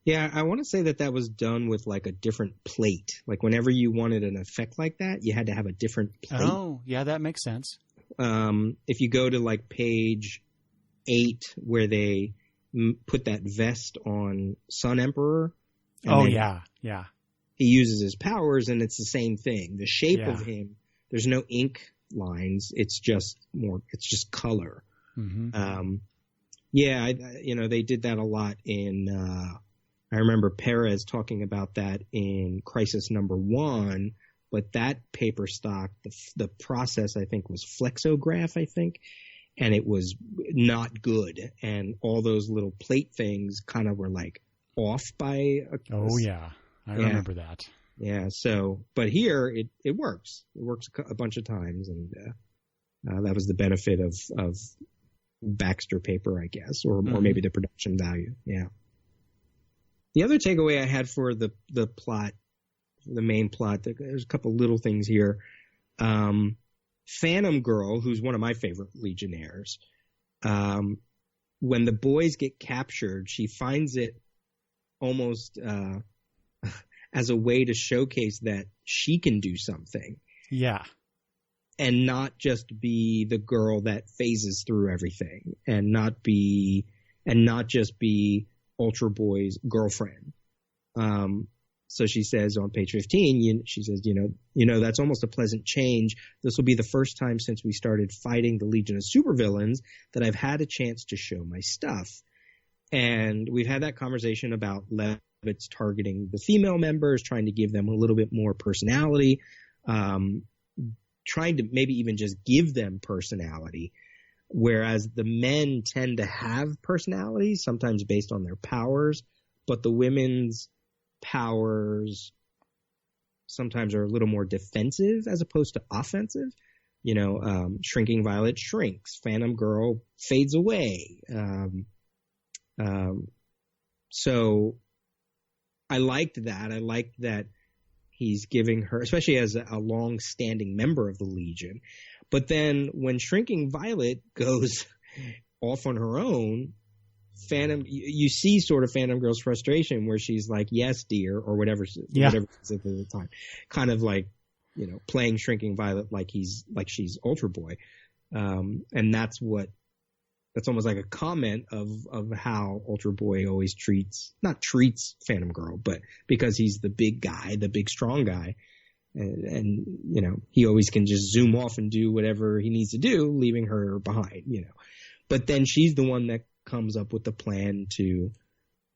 Yeah, I want to say that was done with like a different plate. Like whenever you wanted an effect like that, you had to have a different plate. Oh, yeah, that makes sense. If you go to like page 8 where they put that vest on Sun Emperor. Oh, yeah. He uses his powers, and it's the same thing. The shape of him, there's no ink lines. It's just color. Mm-hmm. They did that a lot in. I remember Perez talking about that in Crisis number 1, but that paper stock, the process I think was flexograph, and it was not good, and all those little plate things kind of were like off by. I remember that. Yeah. So, but here it works. It works a bunch of times, and that was the benefit of Baxter paper, I guess, or maybe the production value. Yeah. The other takeaway I had for the plot, the main plot, there's a couple little things here. Phantom Girl, who's one of my favorite Legionnaires, when the boys get captured, she finds it almost as a way to showcase that she can do something. Yeah. And not just be the girl that phases through everything, and not just be Ultra Boy's girlfriend. So she says on page 15, she says, that's almost a pleasant change. This will be the first time since we started fighting the Legion of Supervillains that I've had a chance to show my stuff. And we've had that conversation about Levitz targeting the female members, trying to give them a little bit more personality, trying to maybe even just give them personality. Whereas the men tend to have personalities, sometimes based on their powers, but the women's powers sometimes are a little more defensive as opposed to offensive. Shrinking Violet shrinks, Phantom Girl fades away. So I liked that. I liked that he's giving her, especially as a long-standing member of the Legion. But then when Shrinking Violet goes off on her own, Phantom, you see sort of Phantom Girl's frustration where she's like, yes, dear, or whatever she said at the time, kind of like, playing Shrinking Violet like she's Ultra Boy. And that's almost like a comment of how Ultra Boy always not treats Phantom Girl, but because he's the big guy, the big strong guy. And he always can just zoom off and do whatever he needs to do, leaving her behind, But then she's the one that comes up with the plan to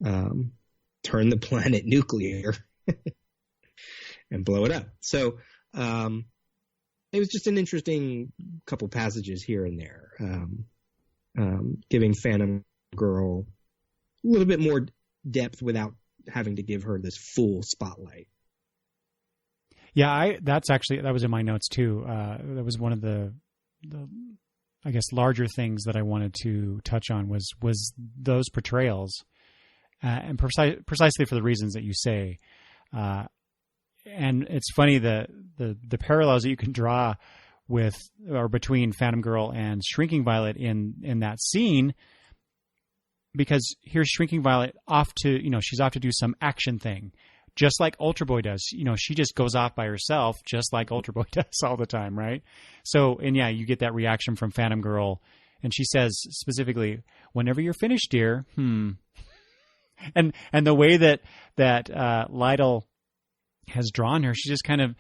turn the planet nuclear and blow it up. So it was just an interesting couple passages here and there, giving Phantom Girl a little bit more depth without having to give her this full spotlight. Yeah, that was in my notes too. That was one of the I guess larger things that I wanted to touch on was those portrayals, and precisely for the reasons that you say. And it's funny the parallels that you can draw with or between Phantom Girl and Shrinking Violet in that scene, because here's Shrinking Violet she's off to do some action thing. Just like Ultra Boy does. She just goes off by herself, just like Ultra Boy does all the time, right? So, and yeah, you get that reaction from Phantom Girl, and she says specifically, "Whenever you're finished, dear." And the way that Lytle has drawn her, she's just kind of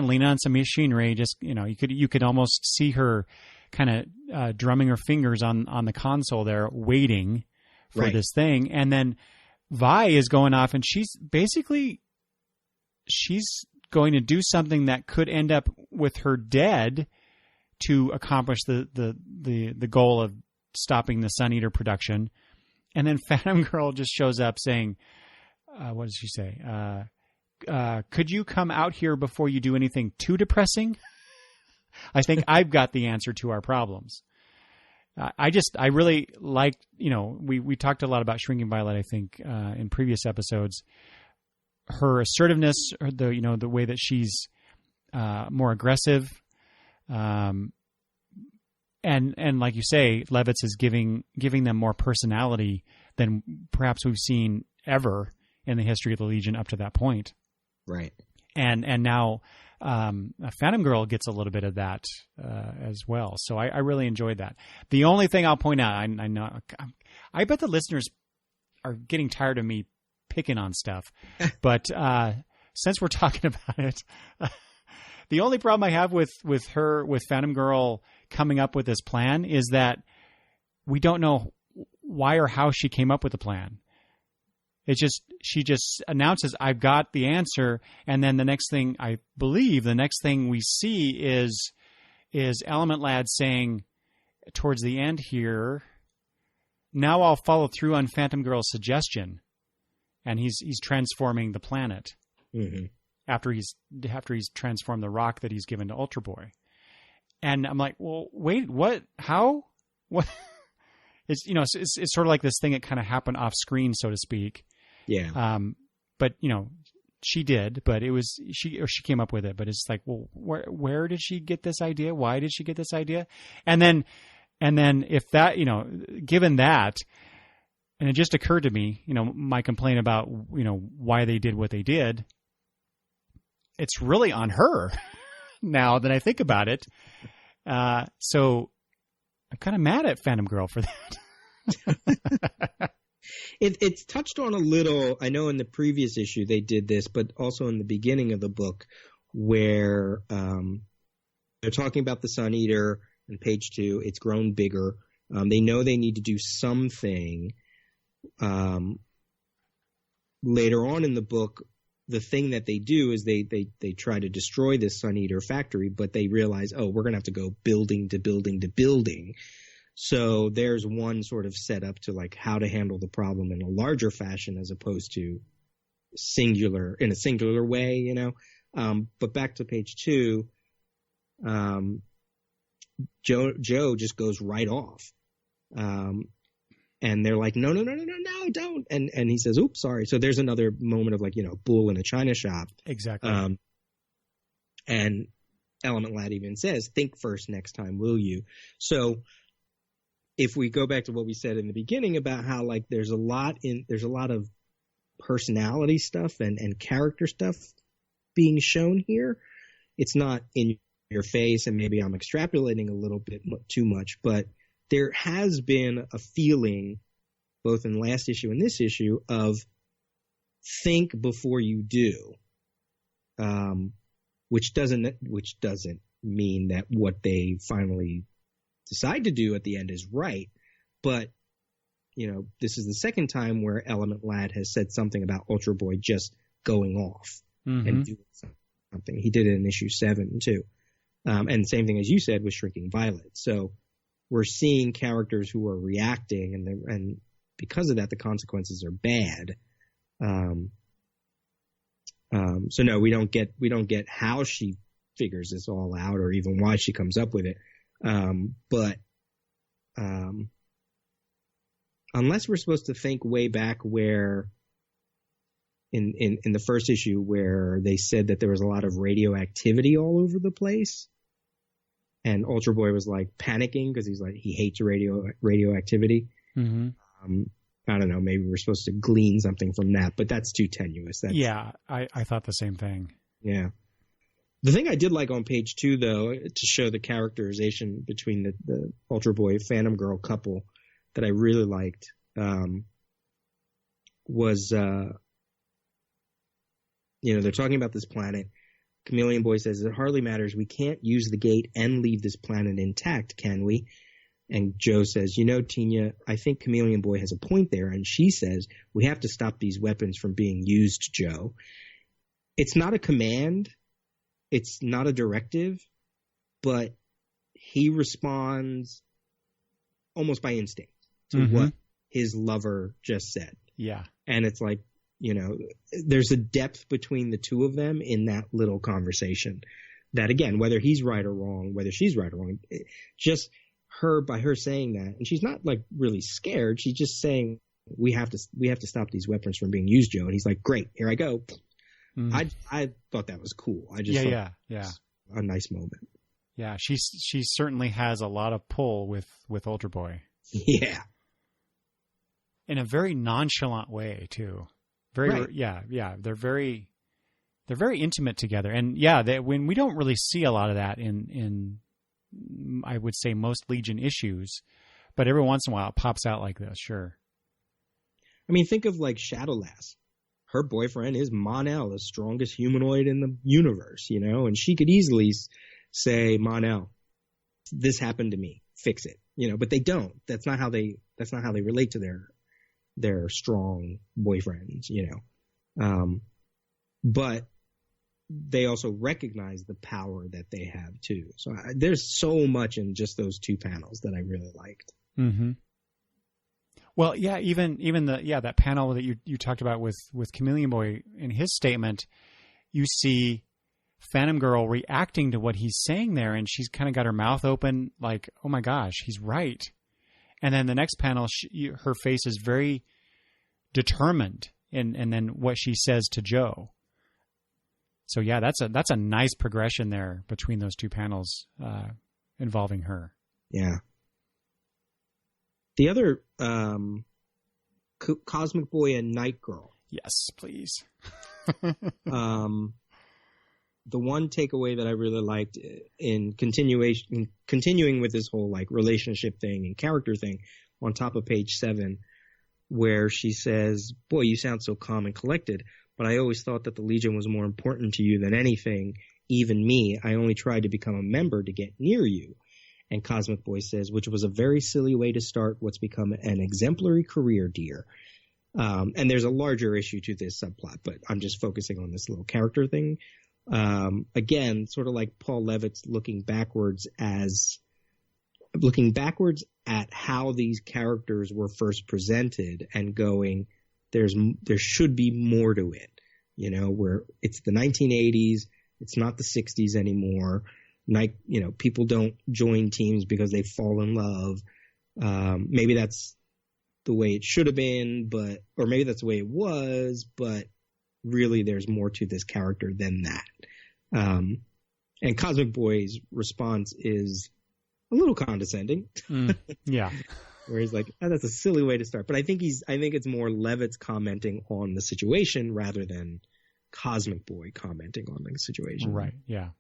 leaning on some machinery. Just you could almost see her kind of drumming her fingers on the console there, waiting for this thing, and then Vi is going off, and she's going to do something that could end up with her dead to accomplish the goal of stopping the Sun Eater production. And then Phantom Girl just shows up saying, what does she say? Could you come out here before you do anything too depressing? I think I've got the answer to our problems. I really liked, we talked a lot about Shrinking Violet, I think, in previous episodes. Her assertiveness, the way that she's more aggressive, and like you say, Levitz is giving them more personality than perhaps we've seen ever in the history of the Legion up to that point. Right. And now Phantom Girl gets a little bit of that as well. So I really enjoyed that. The only thing I'll point out, I know, I bet the listeners are getting tired of me picking on stuff, but since we're talking about it, the only problem I have with Phantom Girl coming up with this plan is that we don't know why or how she came up with the plan. She just announces, I've got the answer, and then the next thing we see is Element Lad saying towards the end here, now I'll follow through on Phantom Girl's suggestion, and he's transforming the planet after he's transformed the rock that he's given to Ultra Boy, and I'm like, well, wait, what? How? What? It's it's sort of like this thing that kind of happened off screen, so to speak. Yeah. But she did, but it was she came up with it. But it's like, well, where did she get this idea? Why did she get this idea? And then if that, given that, and it just occurred to me, my complaint about why they did what they did. It's really on her now that I think about it. So I'm kind of mad at Phantom Girl for that. It's touched on a little. I know in the previous issue they did this, but also in the beginning of the book where they're talking about the Sun Eater on page 2. It's grown bigger. They know they need to do something. Later on in the book, the thing that they do is they try to destroy this Sun Eater factory, but they realize, we're going to have to go building to building to building. So there's one sort of setup to like how to handle the problem in a larger fashion as opposed to in a singular way, But back to page 2, Joe just goes right off. And they're like, no, don't. And he says, oops, sorry. So there's another moment of like, bull in a china shop. Exactly. And Element Lad even says, think first next time, will you? So if we go back to what we said in the beginning about how like there's a lot of personality stuff and character stuff being shown here. It's not in your face, and maybe I'm extrapolating a little bit too much, but there has been a feeling both in last issue and this issue of think before you do, which doesn't mean that what they finally decide to do at the end is right. But, you know, this is the second time where Element Lad has said something about Ultra Boy just going off and doing something. He did it in issue 7 too. And same thing as you said with Shrinking Violet. So we're seeing characters who are reacting, and because of that, the consequences are bad. So no, we don't get how she figures this all out or even why she comes up with it. But unless we're supposed to think way back where in the first issue where they said that there was a lot of radioactivity all over the place, and Ultra Boy was like panicking because he hates radioactivity. Mm-hmm. I don't know. Maybe we're supposed to glean something from that, but that's too tenuous. I thought the same thing. Yeah. The thing I did like on page 2, though, to show the characterization between the Ultra Boy Phantom Girl couple that I really liked, was, they're talking about this planet. Chameleon Boy says, it hardly matters. We can't use the gate and leave this planet intact, can we? And Joe says, Tanya, I think Chameleon Boy has a point there. And she says, we have to stop these weapons from being used, Joe. It's not a command. It's not a directive, but he responds almost by instinct to what his lover just said. Yeah. And it's like, there's a depth between the two of them in that little conversation that, again, whether he's right or wrong, whether she's right or wrong, just by her saying that, and she's not like really scared. She's just saying, we have to stop these weapons from being used, Joe. And he's like, great, here I go. I thought that was cool. I just thought a nice moment. Yeah, she certainly has a lot of pull with Ultra Boy. Yeah, in a very nonchalant way too. Very They're very intimate together, and when we don't really see a lot of that in I would say most Legion issues, but every once in a while it pops out like this. Sure. I mean, think of like Shadowlass. Her boyfriend is Mon-El, the strongest humanoid in the universe, and she could easily say, Mon-El, this happened to me, fix it, but they don't. That's not how they relate to their strong boyfriends, but they also recognize the power that they have too. So there's so much in just those 2 panels that I really liked. Mm-hmm. Well, yeah, even that panel that you talked about with Chameleon Boy, in his statement, you see Phantom Girl reacting to what he's saying there, and she's kind of got her mouth open like, oh my gosh, he's right. And then the next panel, her face is very determined, and then what she says to Joe. So yeah, that's a nice progression there between those 2 panels involving her. Yeah. The other Cosmic Boy and Night Girl. Yes, please. The one takeaway that I really liked in continuing with this whole like relationship thing and character thing on top of page 7, where she says, boy, you sound so calm and collected, but I always thought that the Legion was more important to you than anything, even me. I only tried to become a member to get near you. And Cosmic Boy says, which was a very silly way to start what's become an exemplary career, dear. And there's a larger issue to this subplot, but I'm just focusing on this little character thing. Again, sort of like Paul Levitt's looking backwards at how these characters were first presented and going, there should be more to it, where it's the 1980s, it's not the 60s anymore. People don't join teams because they fall in love. Maybe that's the way it should have been, or maybe that's the way it was, but really there's more to this character than that. And Cosmic Boy's response is a little condescending. Yeah. where he's like, oh, that's a silly way to start. But I think it's more Levitz commenting on the situation rather than Cosmic Boy commenting on the situation. Right. Yeah.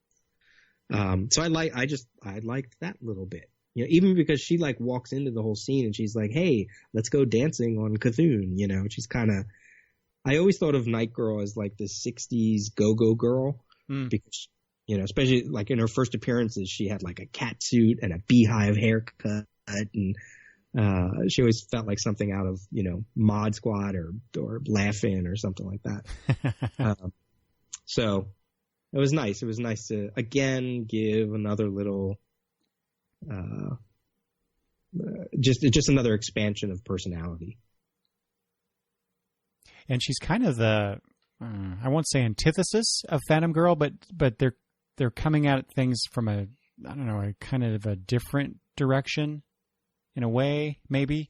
So I liked that little bit. You know, even because she like walks into the whole scene and she's like, hey, let's go dancing on Cthulhu. You know, she's kind of, I always thought of Night Girl as like this 60s go-go girl because, you know, especially like in her first appearances, she had like a cat suit and a beehive haircut, and she always felt like something out of, you know, Mod Squad or Laugh-In or something like that. So it was nice. It was nice to again give another little, just another expansion of personality. And she's kind of the, I won't say antithesis of Phantom Girl, but they're coming at things from a kind of a different direction in a way, maybe,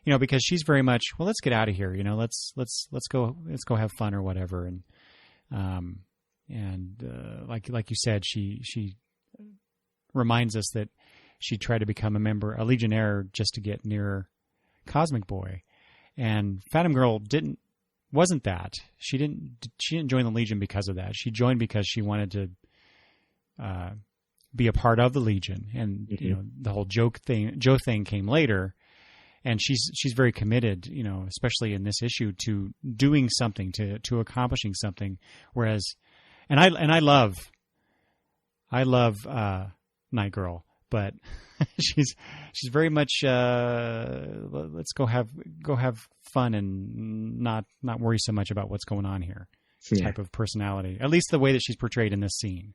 you know, because she's very much, well, let's get out of here. You know, let's go have fun or whatever. And like you said, she reminds us that she tried to become a Legionnaire just to get near Cosmic Boy, and Phantom Girl wasn't that. She didn't join the Legion because of that. She joined because she wanted to be a part of the Legion, and you know, the whole Joe thing came later, and she's very committed, you know, especially in this issue, to doing something, to accomplishing something. Whereas, and I love Night Girl, but she's very much let's go have fun and not worry so much about what's going on here type of personality. At least the way that she's portrayed in this scene.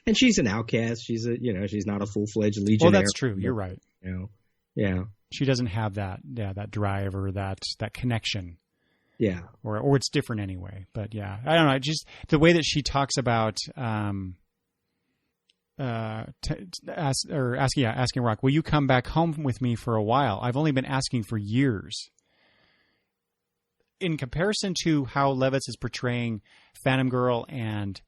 And she's an outcast. She's not a full-fledged Legionnaire. Well, that's true. You're right. You know, yeah. She doesn't have that drive or that connection. Yeah. Or it's different anyway. But yeah, I don't know. Just the way that she talks about asking Rock, will you come back home with me for a while? I've only been asking for years. In comparison to how Levitz is portraying Phantom Girl and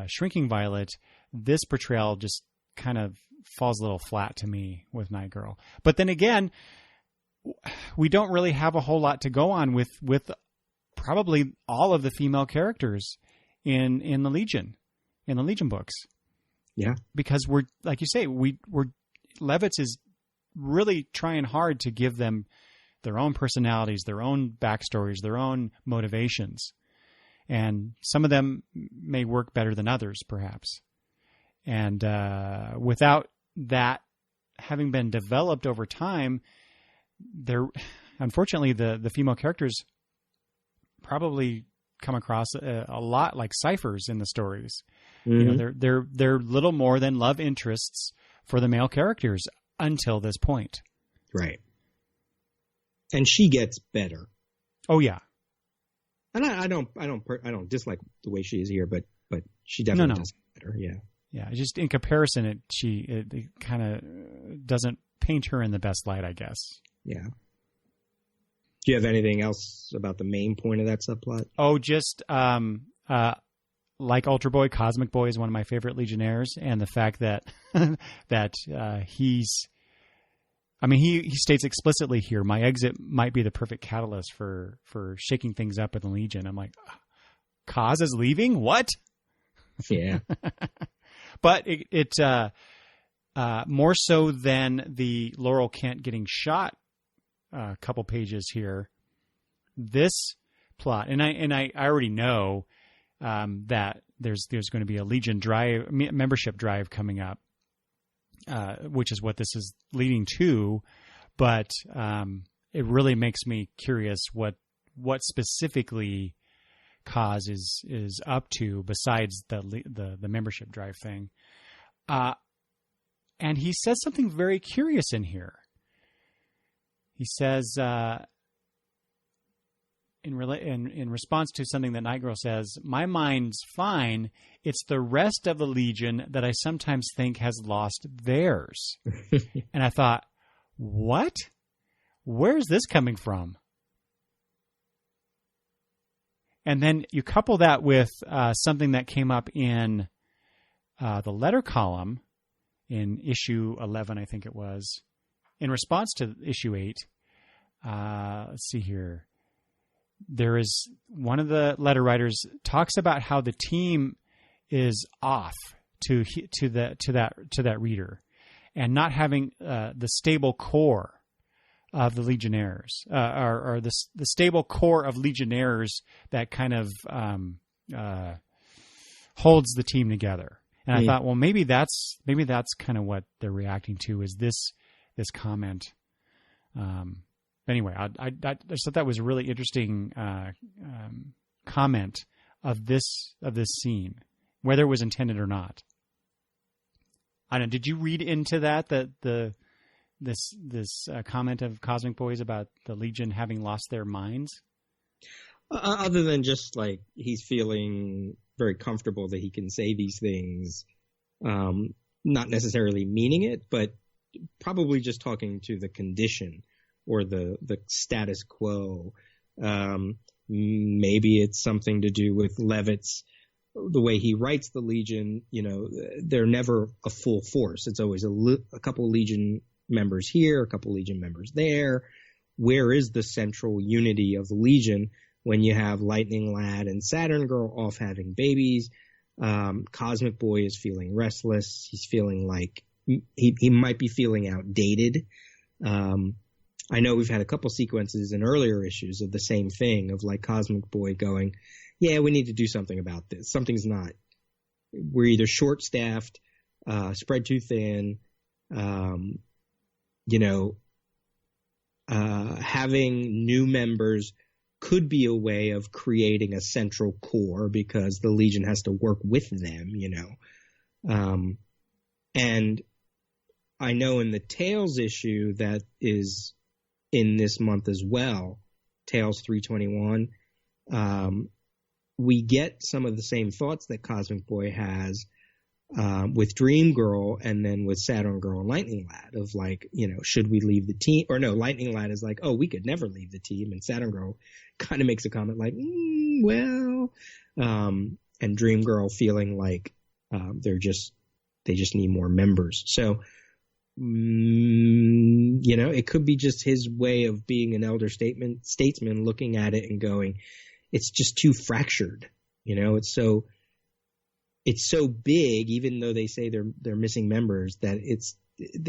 Shrinking Violet, this portrayal just kind of falls a little flat to me with Night Girl. But then again, we don't really have a whole lot to go on with probably all of the female characters in the Legion books. Yeah, because we're, like you say, Levitz is really trying hard to give them their own personalities, their own backstories, their own motivations. And some of them may work better than others, perhaps. And without that having been developed over time, unfortunately, the female characters probably come across a lot like ciphers in the stories. Mm-hmm. You know, they're little more than love interests for the male characters until this point. Right. And she gets better. Oh yeah. And I don't dislike the way she is here, but she definitely does get better. Yeah. Yeah. Just in comparison, it kind of doesn't paint her in the best light, I guess. Yeah. Do you have anything else about the main point of that subplot? Oh, just like Ultra Boy, Cosmic Boy is one of my favorite Legionnaires, and the fact that he states explicitly here, my exit might be the perfect catalyst for shaking things up in the Legion. I'm like, Cos is leaving? What? Yeah. But it more so than the Laurel Kent getting shot a couple pages here, this plot, and I already know that there's going to be a Legion drive, membership drive coming up, which is what this is leading to, but it really makes me curious what specifically Cos is up to besides the membership drive thing. And he says something very curious in here. He says, in response to something that Night Girl says, my mind's fine. It's the rest of the Legion that I sometimes think has lost theirs. And I thought, what? Where's this coming from? And then you couple that with something that came up in the letter column in issue 11, I think it was. in response to issue 8, let's see here. There is one of the letter writers talks about how the team is off to that reader, and not having the stable core of the Legionnaires, or the stable core of Legionnaires that kind of holds the team together. And I thought, well, maybe that's kind of what they're reacting to, is this comment. Anyway, I just thought that was a really interesting comment of this scene, whether it was intended or not. I don't know. Did you read into that this comment of Cosmic Boys about the Legion having lost their minds? Other than just like he's feeling very comfortable that he can say these things, not necessarily meaning it, but probably just talking to the condition or the status quo. Maybe it's something to do with Levitt's, the way he writes the Legion. You know, they're never a full force. It's always a couple Legion members here, a couple Legion members there. Where is the central unity of the Legion when you have Lightning Lad and Saturn Girl off having babies? Cosmic Boy is feeling restless. He's feeling like he might be feeling outdated. I know we've had a couple sequences in earlier issues of the same thing, of like Cosmic Boy going, yeah, we need to do something about this. Something's not. We're either short-staffed, spread too thin, having new members could be a way of creating a central core because the Legion has to work with them, and I know in the Tales issue that is in this month as well, Tales 321, we get some of the same thoughts that Cosmic Boy has with Dream Girl, and then with Saturn Girl and Lightning Lad, of like, should we leave the team? Or no, Lightning Lad is like, oh, we could never leave the team. And Saturn Girl kind of makes a comment like, well, and Dream Girl feeling like they just need more members. So, it could be just his way of being an elder statesman looking at it and going, it's just too fractured. It's so big, even though they say they're missing members, that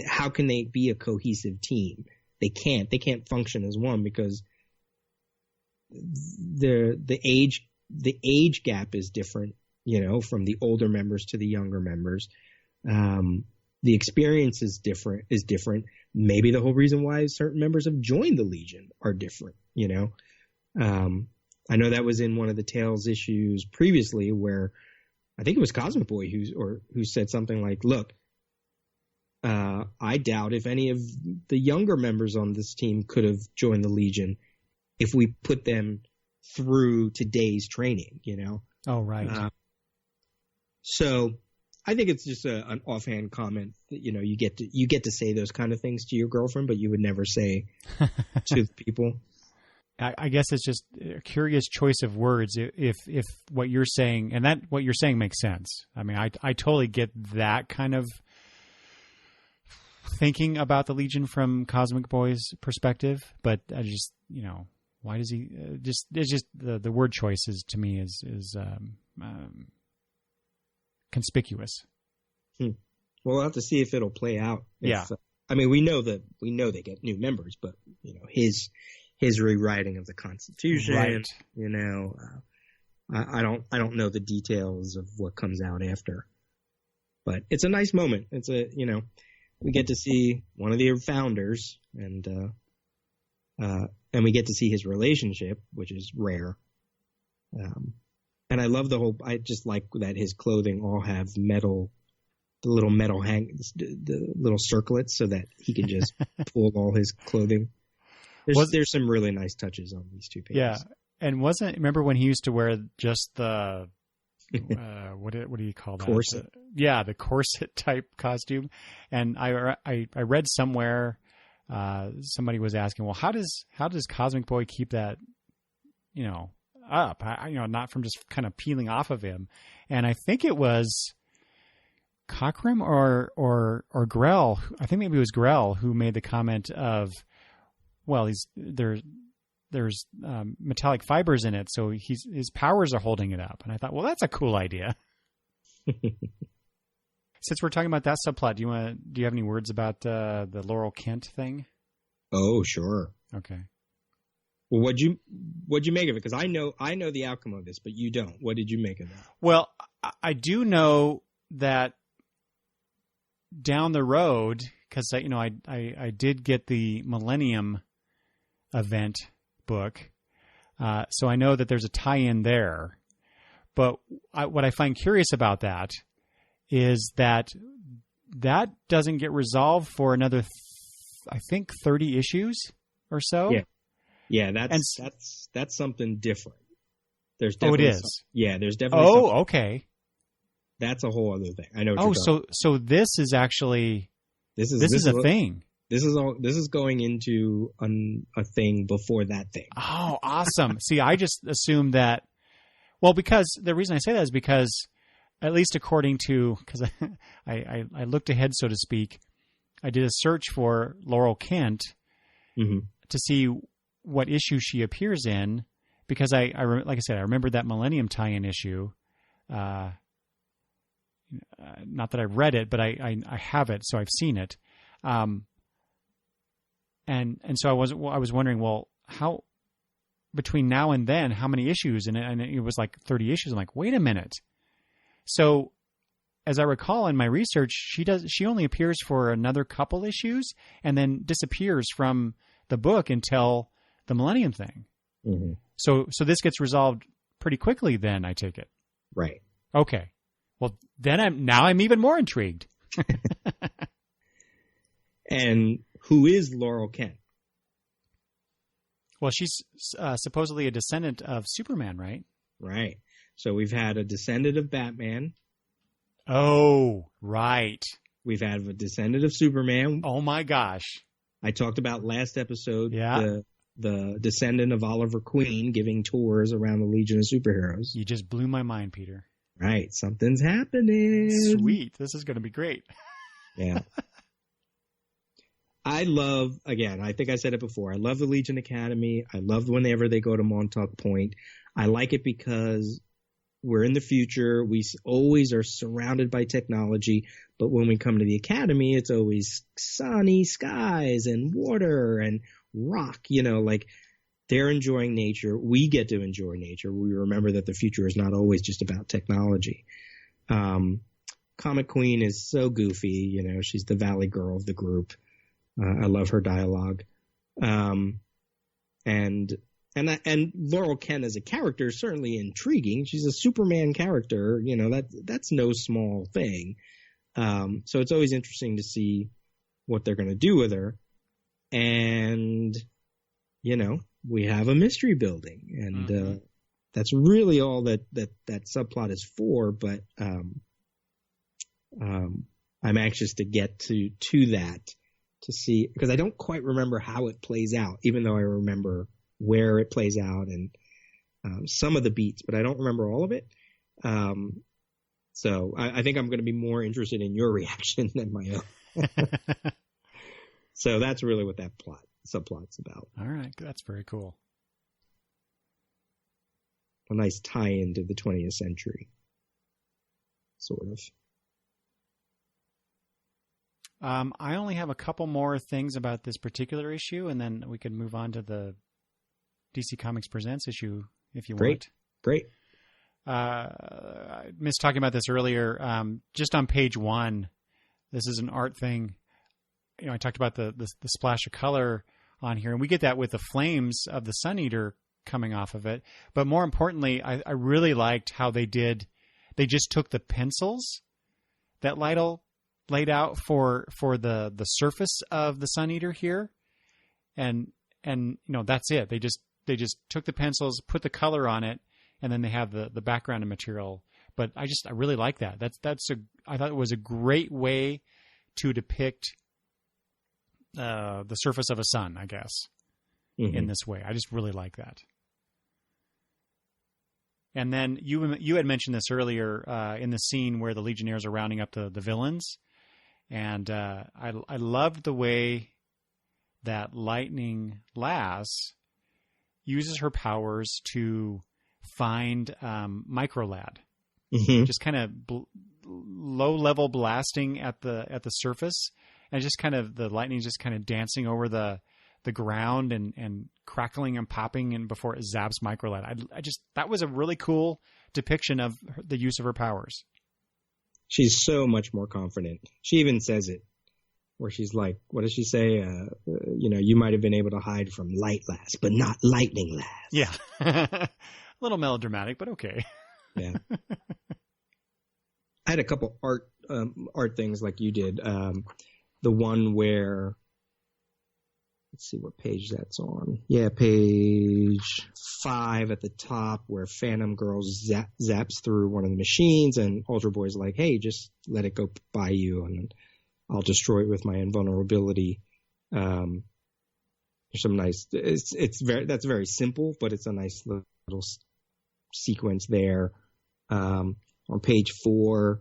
how can they be a cohesive team? They can't function as one, because the age gap is different, from the older members to the younger members. The experience is different. Maybe the whole reason why certain members have joined the Legion are different, I know that was in one of the Tales issues previously, where I think it was Cosmic Boy who said something like, look, I doubt if any of the younger members on this team could have joined the Legion if we put them through today's training, Oh, right. So I think it's just an offhand comment that, you get to say those kind of things to your girlfriend, but you would never say to the people. I guess it's just a curious choice of words. If what you're saying, and that what you're saying makes sense. I mean, I totally get that kind of thinking about the Legion from Cosmic Boy's perspective, but I just, why does he it's just the word choices to me is conspicuous. Well, we'll have to see if it'll play out. Yeah. I mean, we know they get new members, but his rewriting of the Constitution, right. I don't know the details of what comes out after, but it's a nice moment. It's we get to see one of the founders, and we get to see his relationship, which is rare. And I love I just like that his clothing all have the little metal the little circlets, so that he can just pull all his clothing. There's some really nice touches on these two pages. Yeah, and remember when he used to wear just the what do you call that? Corset. The corset type costume. And I read somewhere somebody was asking, well, how does Cosmic Boy keep that up? Not from just kind of peeling off of him. And I think it was Cockrum or Grell. I think maybe it was Grell who made the comment of, well, there's metallic fibers in it, so his powers are holding it up. And I thought, well, that's a cool idea. Since we're talking about that subplot, do you have any words about the Laurel Kent thing? Oh, sure. Okay. Well, what'd you make of it? Because I know the outcome of this, but you don't. What did you make of that? Well, I do know that down the road, because I did get the Millennium event book, so I know that there's a tie-in there. But what I find curious about that is that doesn't get resolved for another, I think, 30 issues or so. Yeah, that's something different. There's definitely it is. There's definitely. Okay. That's a whole other thing. I know. What you're so this is actually this is a thing. This is going into a thing before that thing. Oh, awesome! See, I just assumed that. Well, because the reason I say that is because, at least according to, because I looked ahead, so to speak, I did a search for Laurel Kent to see what issue she appears in, because like I said, I remember that Millennium tie-in issue. Not that I've read it, but I have it, so I've seen it. And so I was wondering, well, how between now and then, how many issues? And it was like 30 issues. I'm like, wait a minute. So as I recall in my research, she only appears for another couple issues and then disappears from the book until the Millennium thing. Mm-hmm. So this gets resolved pretty quickly then, I take it. Right. Okay. Well, then I'm even more intrigued. And who is Laurel Kent? Well, she's supposedly a descendant of Superman, right? Right. So we've had a descendant of Batman. Oh, right. We've had a descendant of Superman. Oh, my gosh. I talked about last episode, the descendant of Oliver Queen giving tours around the Legion of Superheroes. You just blew my mind, Peter. Right. Something's happening. Sweet. This is going to be great. Yeah. I think I said it before, I love the Legion Academy. I love whenever they go to Montauk Point. I like it because we're in the future. We always are surrounded by technology. But when we come to the Academy, it's always sunny skies and water and rock, like they're enjoying nature. We get to enjoy nature. We remember that the future is not always just about technology. Comic Queen is so goofy. She's the Valley girl of the group. I love her dialogue. And Laurel Kent as a character is certainly intriguing. She's a Superman character. That's no small thing. So it's always interesting to see what they're going to do with her. And, we have a mystery building, and that's really all that subplot is for. But I'm anxious to get to that to see, because I don't quite remember how it plays out, even though I remember where it plays out and some of the beats, but I don't remember all of it. So I think I'm going to be more interested in your reaction than my own. So that's really what that subplot's about. All right. That's very cool. A nice tie-in to the 20th century, sort of. I only have a couple more things about this particular issue, and then we can move on to the DC Comics Presents issue if you want. Great. I missed talking about this earlier. Just on page 1, this is an art thing. I talked about the splash of color on here, and we get that with the flames of the Sun Eater coming off of it. But more importantly, I really liked how they just took the pencils that Lytle laid out for the surface of the Sun Eater here, and that's it. They just took the pencils, put the color on it, and then they have the background and material. But I really like that. I thought it was a great way to depict the surface of a sun, I guess, in this way. I just really like that. And then you had mentioned this earlier in the scene where the Legionnaires are rounding up the villains. And I loved the way that Lightning Lass uses her powers to find Microlad. Mm-hmm. Just kind of low-level blasting at the surface. And just kind of the lightning just kind of dancing over the ground and crackling and popping and before it zaps Microlad. That was a really cool depiction of the use of her powers. She's so much more confident. She even says it, where she's like, what does she say? You might have been able to hide from Light Lass, but not Lightning Lass. Yeah. A little melodramatic, but okay. Yeah. I had a couple art things like you did. The one where, let's see what page that's on. Yeah, page 5 at the top, where Phantom Girl zaps through one of the machines, and Ultra Boy's like, "Hey, just let it go by you, and I'll destroy it with my invulnerability." There's some nice. That's very simple, but it's a nice little sequence there. On page 4,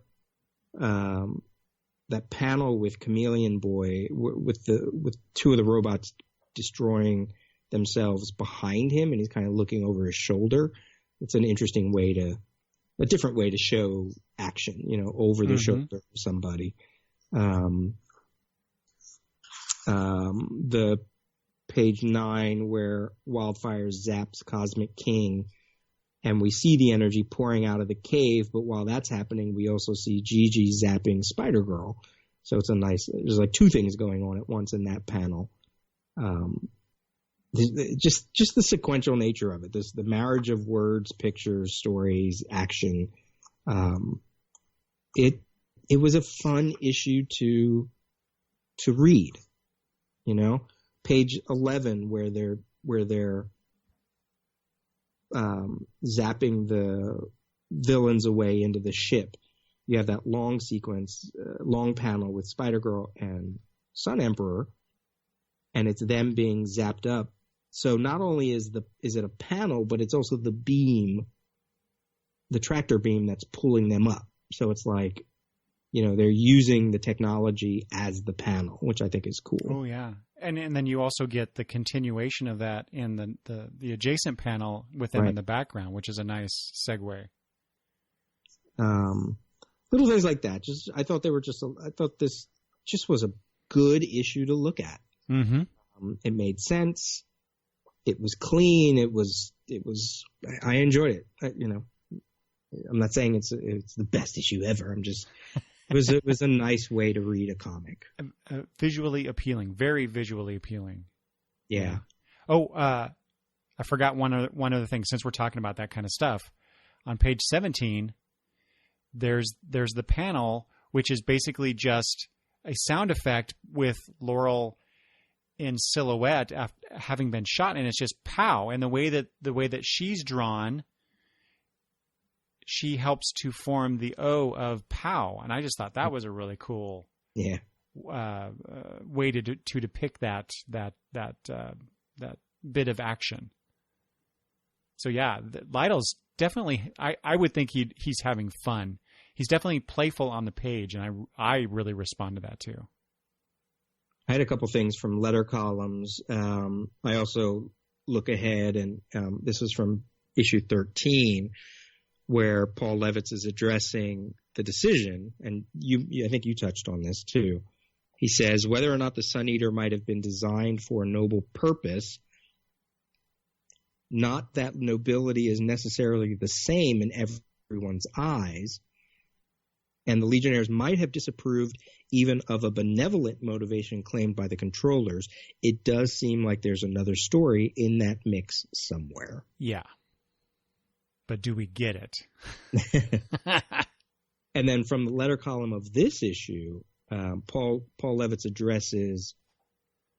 that panel with Chameleon Boy with 2 of the robots destroying themselves behind him, and he's kind of looking over his shoulder. It's an interesting a different way to show action, over the shoulder of somebody. The page 9 where Wildfire zaps Cosmic King, and we see the energy pouring out of the cave, but while that's happening, we also see Gigi zapping Spider-Girl. So it's there's like 2 things going on at once in that panel. Just the sequential nature of it. The marriage of words, pictures, stories, action. It was a fun issue to read, Page 11 where they're zapping the villains away into the ship. You have that long sequence, long panel with Spider-Girl and Sun Emperor, and it's them being zapped up. So not only is it a panel, but it's also the beam, the tractor beam that's pulling them up. So it's like, they're using the technology as the panel, which I think is cool. Oh yeah. And then you also get the continuation of that in the adjacent panel with them in the background, which is a nice segue. Little things like that. I thought this just was a good issue to look at. Mm-hmm. It made sense. It was clean. I enjoyed it. I'm not saying it's the best issue ever. It was a nice way to read a comic. Visually appealing, very visually appealing. Yeah. Oh, I forgot one other thing. Since we're talking about that kind of stuff, on page 17, there's the panel, which is basically just a sound effect with Laurel in silhouette after having been shot, and it's just pow. And the way that she's drawn, she helps to form the O of pow, and I just thought that was a really cool way to depict that bit of action. So yeah, Lytle's definitely. I would think he's having fun. He's definitely playful on the page, and I really respond to that too. I had a couple things from letter columns. I also look ahead, and this was from issue 13, where Paul Levitz is addressing the decision, and I think you touched on this too. He says, whether or not the Sun Eater might have been designed for a noble purpose, not that nobility is necessarily the same in everyone's eyes, and the Legionnaires might have disapproved even of a benevolent motivation claimed by the controllers. It does seem like there's another story in that mix somewhere. Yeah. But do we get it? And then from the letter column of this issue, Paul Levitz addresses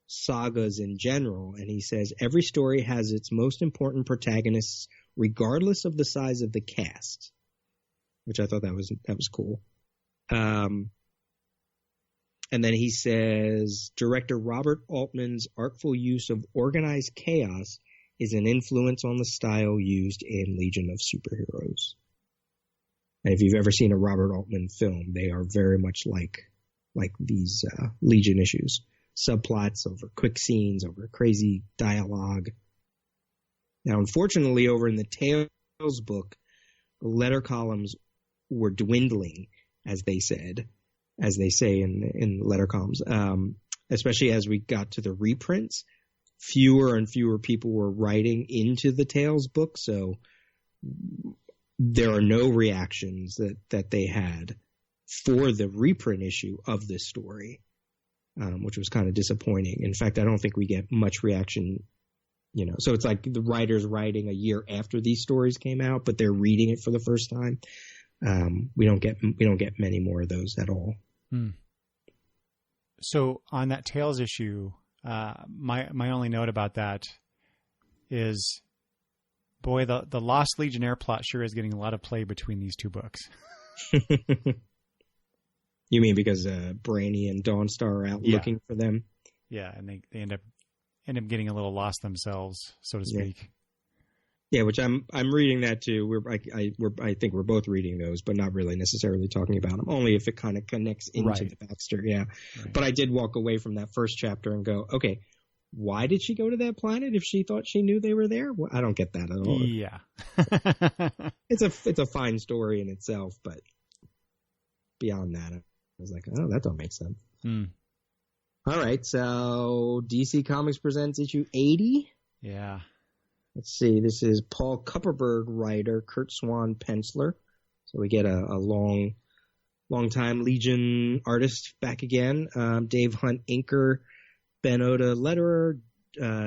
sagas in general, and he says every story has its most important protagonists, regardless of the size of the cast, which I thought that was cool. And then he says director Robert Altman's artful use of organized chaos is an influence on the style used in Legion of Superheroes. And if you've ever seen a Robert Altman film, they are very much like these Legion issues. Subplots over quick scenes, over crazy dialogue. Now, unfortunately, over in the Tales book, the letter columns were dwindling, as they say in letter columns, especially as we got to the reprints. Fewer and fewer people were writing into the Tales book, so there are no reactions that they had for the reprint issue of this story, which was kind of disappointing. In fact, I don't think we get much reaction, so it's like the writer's writing a year after these stories came out, but they're reading it for the first time. We don't get many more of those at all. So on that Tales issue, my only note about that is, boy, the Lost Legionnaire plot sure is getting a lot of play between these two books. You mean because Brainy and Dawnstar are out looking for them? Yeah, and they end up getting a little lost themselves, so to speak. Yeah, which I'm reading that too. I think we're both reading those, but not really necessarily talking about them. Only if it kind of connects into the backstory. Yeah, right. But I did walk away from that first chapter and go, okay, why did she go to that planet if she thought she knew they were there? Well, I don't get that at all. Yeah, it's a fine story in itself, but beyond that, I was like, oh, that don't make sense. All right, so DC Comics presents issue 80. Yeah. Let's see. This is Paul Kupperberg writer, Kurt Swan penciler. So we get a long-time Legion artist back again. Dave Hunt inker, Ben Oda letterer,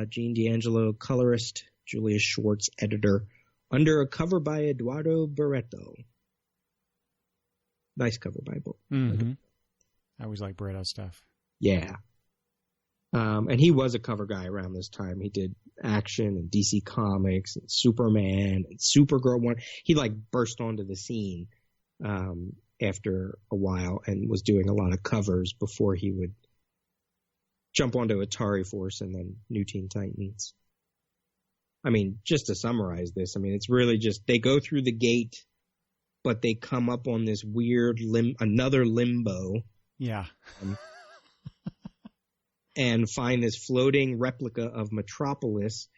Gene D'Angelo colorist, Julius Schwartz editor, under a cover by Eduardo Barreto. Nice cover by book. Mm-hmm. I always like Barreto stuff. Yeah. And he was a cover guy around this time. He did Action and DC Comics and Superman and Supergirl. He burst onto the scene after a while and was doing a lot of covers before he would jump onto Atari Force and then New Teen Titans. I mean, just to summarize this, it's really just they go through the gate, but they come up on this weird another limbo. Yeah. And find this floating replica of Metropolis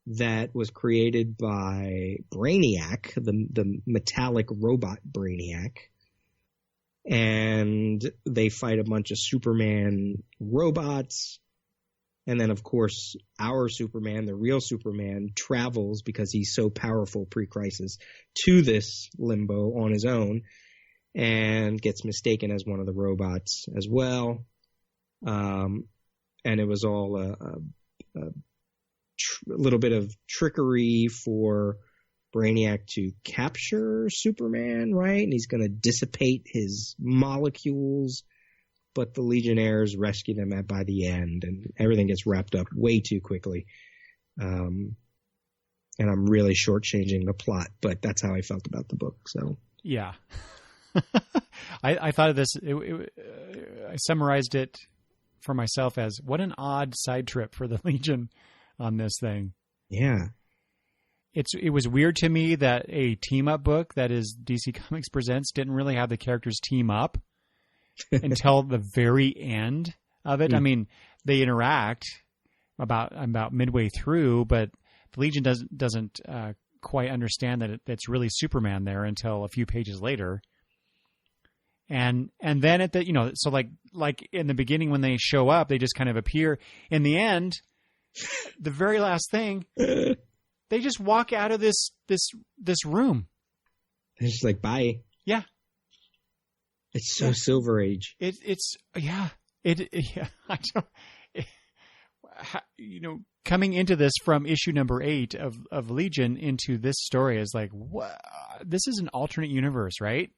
that was created by Brainiac, the metallic robot Brainiac. And they fight a bunch of Superman robots. And then, of course, our Superman, the real Superman, travels because he's so powerful pre-crisis to this limbo on his own and gets mistaken as one of the robots as well. And it was all a little bit of trickery for Brainiac to capture Superman, right? And he's going to dissipate his molecules, but the Legionnaires rescue them by the end, and everything gets wrapped up way too quickly. And I'm really shortchanging the plot, but that's how I felt about the book. So yeah, I thought of this. I summarized it for myself as, what an odd side trip for the Legion on this thing. Yeah. It was weird to me that a team up book that is DC Comics Presents didn't really have the characters team up until the very end of it. I mean, they interact about midway through, but the Legion doesn't quite understand that it's really Superman there until a few pages later. And then at the, so like in the beginning when they show up, they just kind of appear. In the end, the very last thing, they just walk out of this room. It's just like, bye. Yeah. It's so Silver Age. I don't, coming into this from issue number 8 of Legion into this story is like, what? This is an alternate universe, right?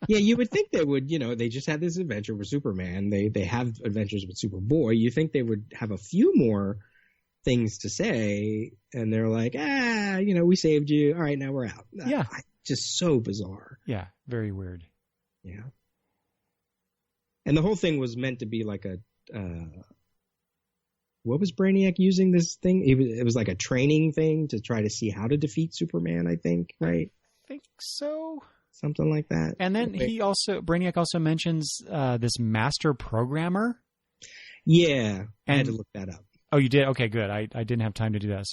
Yeah, you would think they would, they just had this adventure with Superman. They have adventures with Superboy. You think they would have a few more things to say, and they're like, we saved you. All right, now we're out. Yeah. Just so bizarre. Yeah, very weird. Yeah. And the whole thing was meant to be like a what was Brainiac using this thing? It was like a training thing to try to see how to defeat Superman, I think, right? I think so. Something like that. And then Brainiac also mentions this master programmer. Yeah, I had to look that up. Oh, you did? Okay, good. I didn't have time to do that.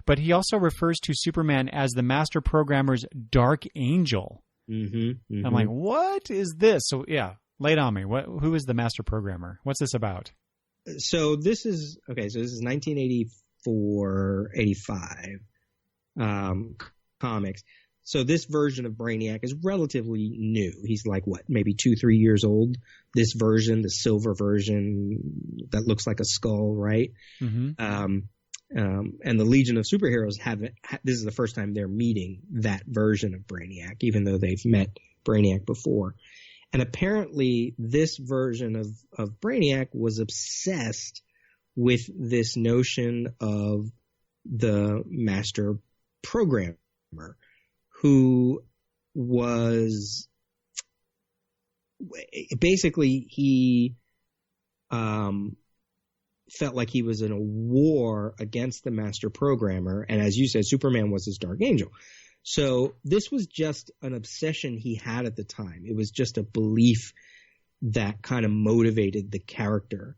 But he also refers to Superman as the master programmer's dark angel. I'm like, what is this? So yeah, lay it on me. Who is the master programmer? What's this about? So this is 1984, 85 comics. So this version of Brainiac is relatively new. He's like, maybe 2-3 years old. This version, the silver version that looks like a skull, right? And the Legion of Superheroes this is the first time they're meeting that version of Brainiac, even though they've met Brainiac before. And apparently this version of Brainiac was obsessed with this notion of the master programmer, who was basically he felt like he was in a war against the master programmer. And as you said, Superman was his dark angel. So this was just an obsession he had at the time. It was just a belief that kind of motivated the character.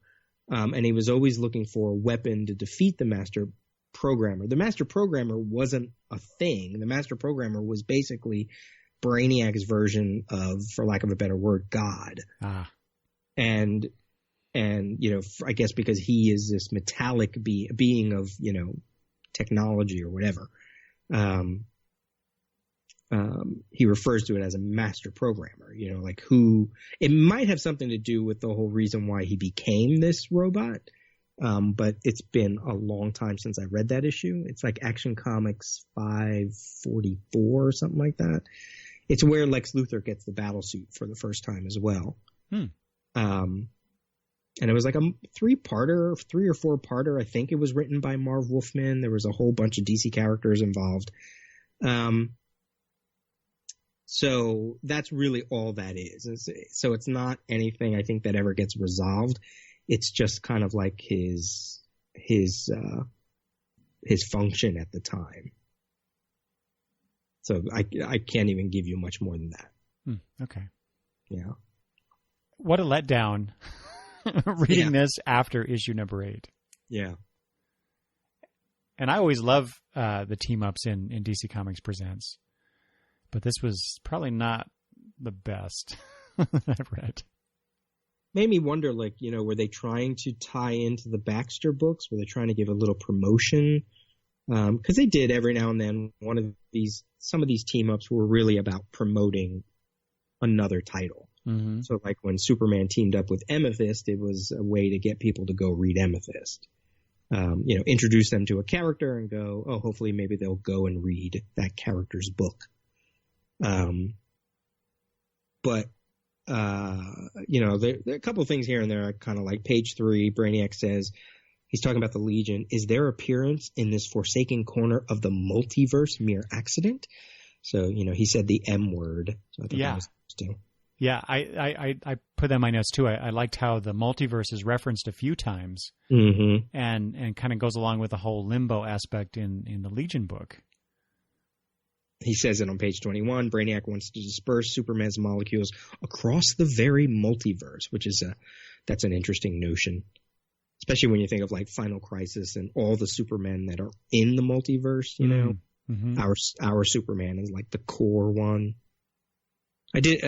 And he was always looking for a weapon to defeat the master programmer. The master programmer wasn't a thing. The master programmer was basically Brainiac's version of, for lack of a better word, God. And I guess because he is this metallic being of, technology or whatever, he refers to it as a master programmer, it might have something to do with the whole reason why he became this robot. But it's been a long time since I read that issue. It's like Action Comics 544 or something like that. It's where Lex Luthor gets the battle suit for the first time as well. And it was like a 3 or 4-parter. I think it was written by Marv Wolfman. There was a whole bunch of DC characters involved. So that's really all that is. So it's not anything I think that ever gets resolved. It's just kind of like his function at the time. So I can't even give you much more than that. Okay. Yeah. What a letdown reading this after issue number 8. Yeah. And I always love the team ups in DC Comics Presents, but this was probably not the best that I've read. Made me wonder, were they trying to tie into the Baxter books? Were they trying to give a little promotion? Because they did every now and then. Some of these team ups were really about promoting another title. So like when Superman teamed up with Amethyst, it was a way to get people to go read Amethyst. Introduce them to a character and go, oh, hopefully maybe they'll go and read that character's book. But there are a couple of things here and there I kind of like. Page 3, Brainiac says, he's talking about the Legion. Is their appearance in this forsaken corner of the multiverse mere accident? So, he said the M word. So I think that was interesting. Yeah, I put that in my notes too. I liked how the multiverse is referenced a few times and kind of goes along with the whole limbo aspect in the Legion book. He says it on page 21. Brainiac wants to disperse Superman's molecules across the very multiverse, that's an interesting notion, especially when you think of like Final Crisis and all the Supermen that are in the multiverse. Our Superman is like the core one. I did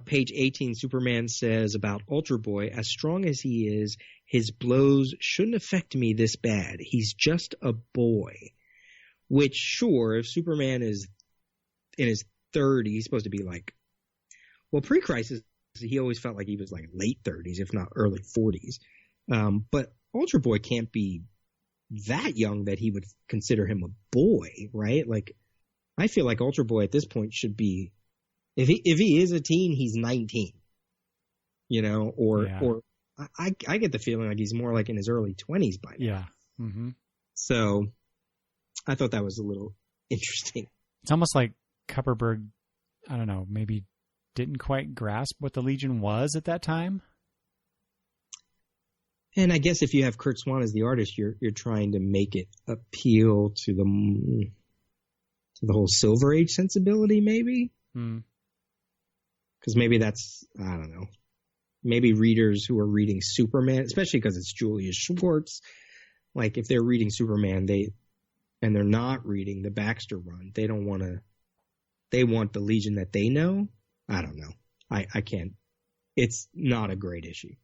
page 18. Superman says about Ultra Boy, as strong as he is, his blows shouldn't affect me this bad. He's just a boy. Which, sure, if Superman is in his 30s, he's supposed to be like, well, pre-Crisis, he always felt like he was like late 30s, if not early 40s. But Ultra Boy can't be that young that he would consider him a boy, right? Like, I feel like Ultra Boy at this point should be, if he is a teen, he's 19, or I get the feeling like he's more like in his early 20s by now. Yeah. Mm-hmm. So I thought that was a little interesting. It's almost like Kupperberg, I don't know, maybe didn't quite grasp what the Legion was at that time. And I guess if you have Kurt Swan as the artist, you're trying to make it appeal to the whole Silver Age sensibility, maybe. Because maybe that's, I don't know. Maybe readers who are reading Superman, especially because it's Julius Schwartz, like if they're reading Superman, and they're not reading the Baxter run, they want the Legion that they know. I don't know. I can't. It's not a great issue.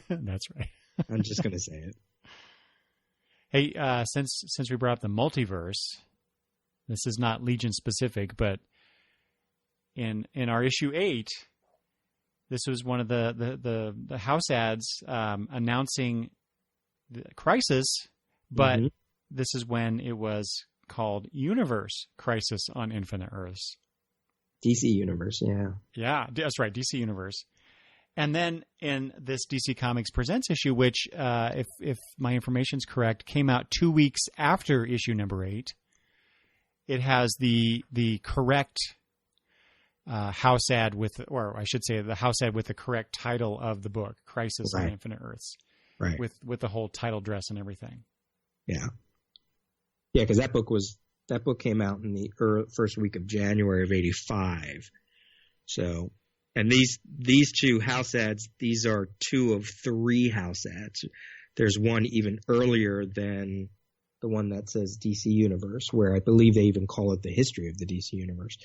That's right. I'm just going to say it. Hey, since we brought up the multiverse, this is not Legion specific, but in our issue 8, this was one of the house ads announcing the Crisis, but this is when it was called Universe Crisis on Infinite Earths. DC Universe, yeah. Yeah, that's right, DC Universe. And then in this DC Comics Presents issue, which, if my information's correct, came out 2 weeks after issue number 8, it has the correct house ad with, or I should say the house ad with the correct title of the book, Crisis on Infinite Earths. Right. With the whole title dress and everything. Yeah. Yeah, because that book came out in the first week of January of '85. So, and these two house ads, these are 2 of 3 house ads. There's one even earlier than the one that says DC Universe, where I believe they even call it the history of the DC Universe.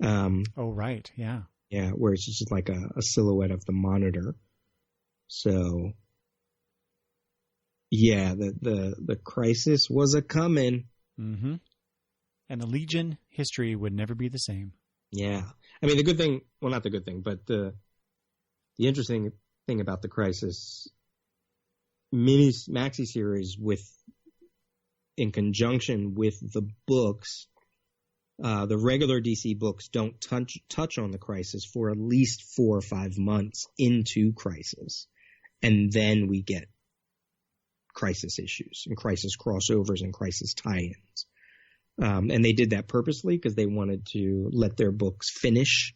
Oh, right. Yeah. Yeah, where it's just like a silhouette of the Monitor. So, yeah, the Crisis was a coming. Mm-hmm. And the Legion history would never be the same. Yeah. I mean, the good thing, well, not the good thing, but the interesting thing about the Crisis maxi series in conjunction with the books, the regular DC books don't touch on the Crisis for at least 4 or 5 months into Crisis. And then we get Crisis issues and Crisis crossovers and Crisis tie-ins. And they did that purposely because they wanted to let their books finish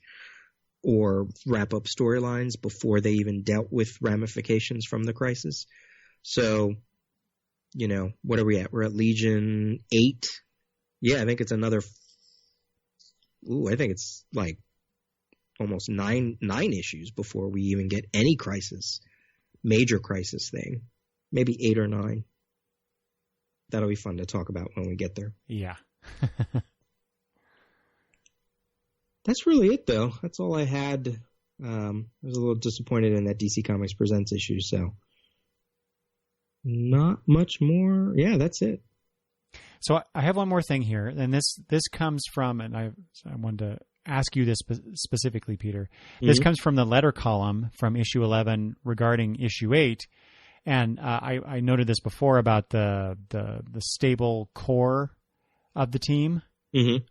or wrap up storylines before they even dealt with ramifications from the Crisis. So, what are we at? We're at Legion 8. Yeah, I think it's another. I think it's like almost nine issues before we even get any major Crisis thing. Maybe 8 or 9. That'll be fun to talk about when we get there. Yeah. That's really it, though. That's all I had. I was a little disappointed in that DC Comics Presents issue, so not much more. Yeah, that's it. So I have one more thing here, and this comes from, and I wanted to ask you this specifically, Peter. This comes from the letter column from issue 11 regarding issue 8. And I noted this before about the stable core of the team,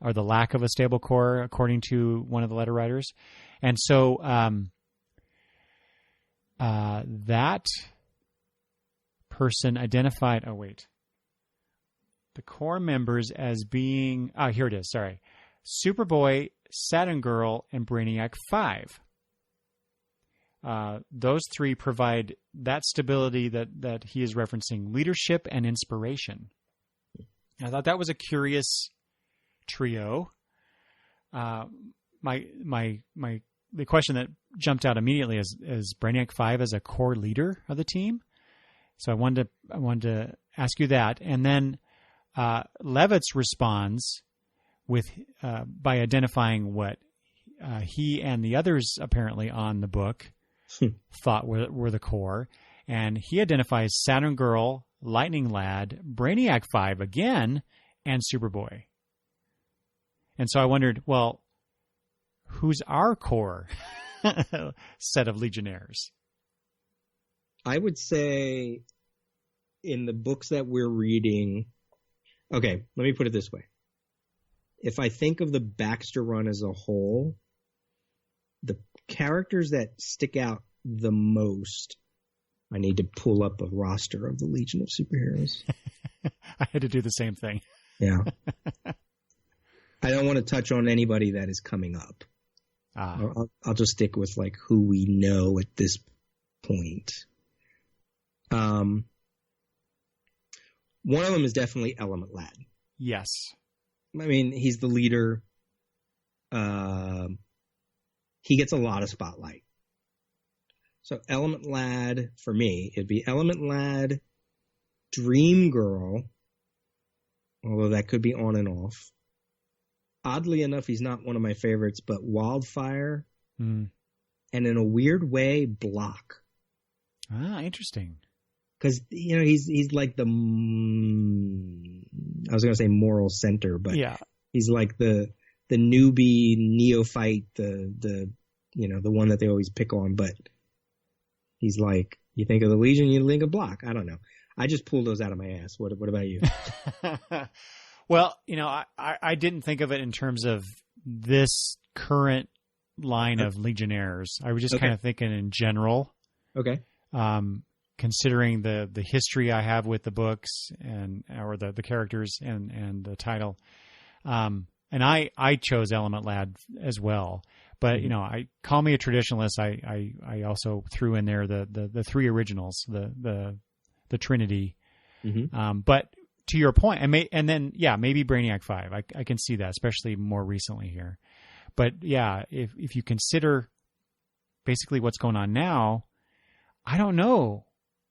or the lack of a stable core, according to one of the letter writers. And so that person identified the core members as being, here it is, sorry, Superboy, Saturn Girl, and Brainiac 5. Those 3 provide that stability that he is referencing, leadership and inspiration. I thought that was a curious trio. The question that jumped out immediately is Brainiac 5 as a core leader of the team. So I wanted to ask you that, and then Levitz responds by identifying what he and the others apparently on the book thought were the core, and he identifies Saturn Girl, Lightning Lad, Brainiac 5 again, and Superboy. And so I wondered, well, who's our core set of Legionnaires? I would say in the books that we're reading, okay, let me put it this way. If I think of the Baxter run as a whole, the characters that stick out the most, I need to pull up a roster of the Legion of Superheroes. I had to do the same thing. Yeah. I don't want to touch on anybody that is coming up. I'll just stick with like who we know at this point. One of them is definitely Element Lad. Yes. I mean, he's the leader. He gets a lot of spotlight. So Element Lad, for me, it'd be Element Lad, Dream Girl, although that could be on and off. Oddly enough, he's not one of my favorites, but Wildfire, and in a weird way, Block. Ah, interesting. Because, he's like I was going to say moral center, but he's like the newbie neophyte, the one that they always pick on, but he's like, you think of the Legion, you think of Block. I don't know. I just pulled those out of my ass. What about you? Well, I didn't think of it in terms of this current line of Legionnaires. I was just kind of thinking in general. Okay. Considering the history I have with the books or the characters and the title. And I chose Element Lad as well. But, I call me a traditionalist. I also threw in there the three originals, the Trinity. Mm-hmm. But to your point, and then maybe Brainiac 5. I can see that, especially more recently here. But if you consider basically what's going on now, I don't know,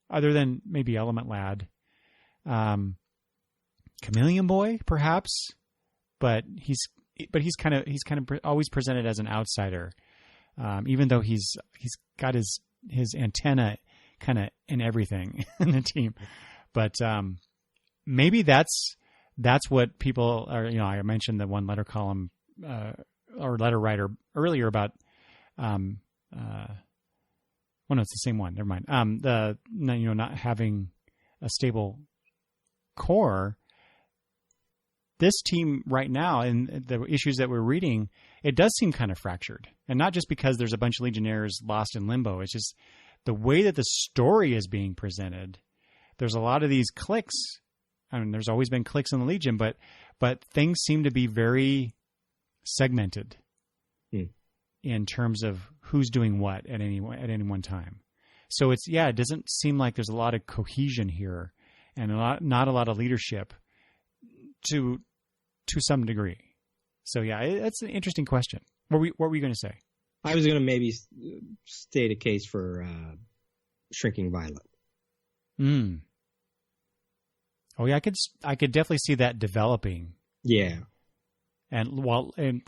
other than maybe Element Lad, Chameleon Boy perhaps, but he's kind of always presented as an outsider, even though he's got his antenna kind of in everything in the team. But maybe that's what people are. I mentioned the one letter column or letter writer earlier about. Well, no, it's the same one. Never mind. Not having a stable core. This team right now, and the issues that we're reading, it does seem kind of fractured. And not just because there's a bunch of Legionnaires lost in limbo. It's just the way that the story is being presented. There's a lot of these cliques. I mean, there's always been cliques in the Legion, but things seem to be very segmented in terms of who's doing what at any one time. So it doesn't seem like there's a lot of cohesion here, and not a lot of leadership to some degree. So it's an interesting question. What were you going to say? I was going to maybe state a case for Shrinking Violet. Oh yeah, I could definitely see that developing. Yeah, and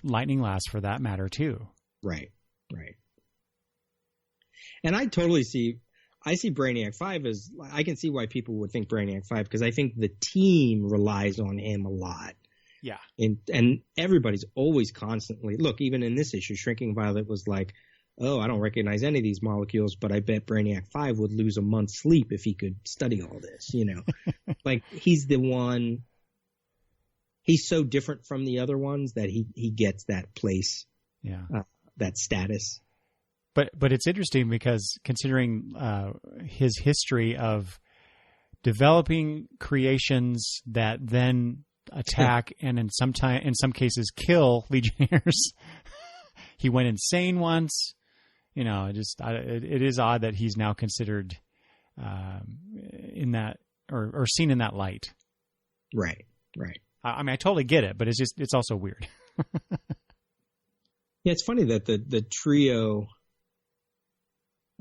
Lightning Lass for that matter too. Right. And I totally see Brainiac 5 as, I can see why people would think Brainiac 5, because I think the team relies on him a lot. Yeah. And everybody's always constantly, look, even in this issue, Shrinking Violet was like, oh, I don't recognize any of these molecules, but I bet Brainiac 5 would lose a month's sleep if he could study all this, Like, he's the one, he's so different from the other ones that he gets that place. Yeah. That status. But it's interesting because considering his history of developing creations that then attack and in some cases kill Legionnaires, he went insane once. It is odd that he's now considered in that or seen in that light. Right. I mean, I totally get it, but it's also weird. Yeah, it's funny that the trio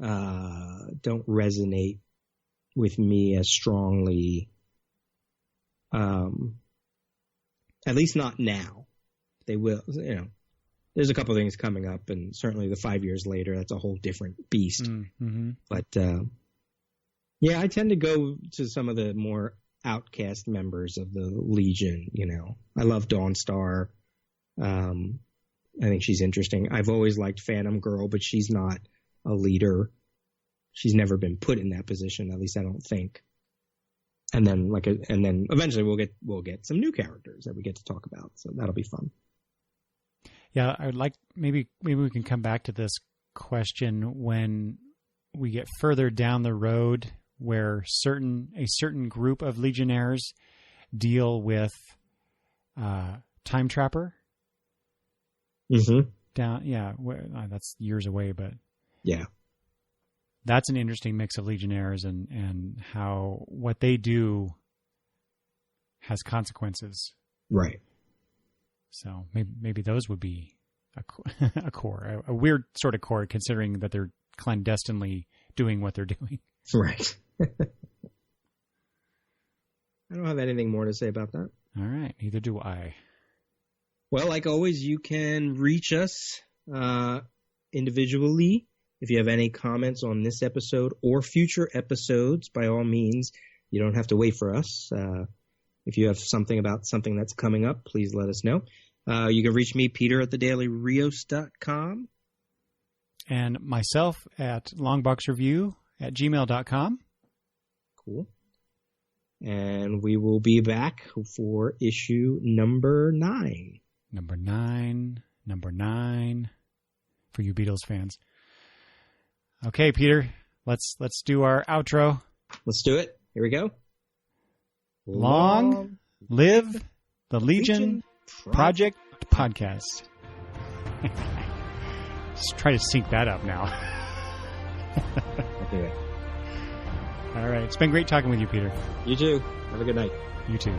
don't resonate with me as strongly, at least not now. They will, there's a couple of things coming up, and certainly the 5 years later, that's a whole different beast. Mm-hmm. But, I tend to go to some of the more outcast members of the Legion, I love Dawnstar. I think she's interesting. I've always liked Phantom Girl, but she's not a leader. She's never been put in that position, at least I don't think. And then eventually we'll get some new characters that we get to talk about. So that'll be fun. Yeah, I would like maybe we can come back to this question when we get further down the road, where a certain group of Legionnaires deal with Time Trapper. Mm-hmm. That's years away, but that's an interesting mix of Legionnaires and how what they do has consequences. Right. So maybe those would be a core, a weird sort of core, considering that they're clandestinely doing what they're doing. Right. I don't have anything more to say about that. All right. Neither do I. Well, like always, you can reach us individually. If you have any comments on this episode or future episodes, by all means, you don't have to wait for us. If you have something about something that's coming up, please let us know. You can reach me, Peter, at thedailyrios.com. And myself at longboxreview@gmail.com. Cool. And we will be back for issue number 9. Number 9 for you Beatles fans. Okay, Peter, let's do our outro. Let's do it. Here we go. Long live the Legion Project Podcast. Just try to sync that up now. I'll do it. All right. It's been great talking with you, Peter. You too. Have a good night. You too.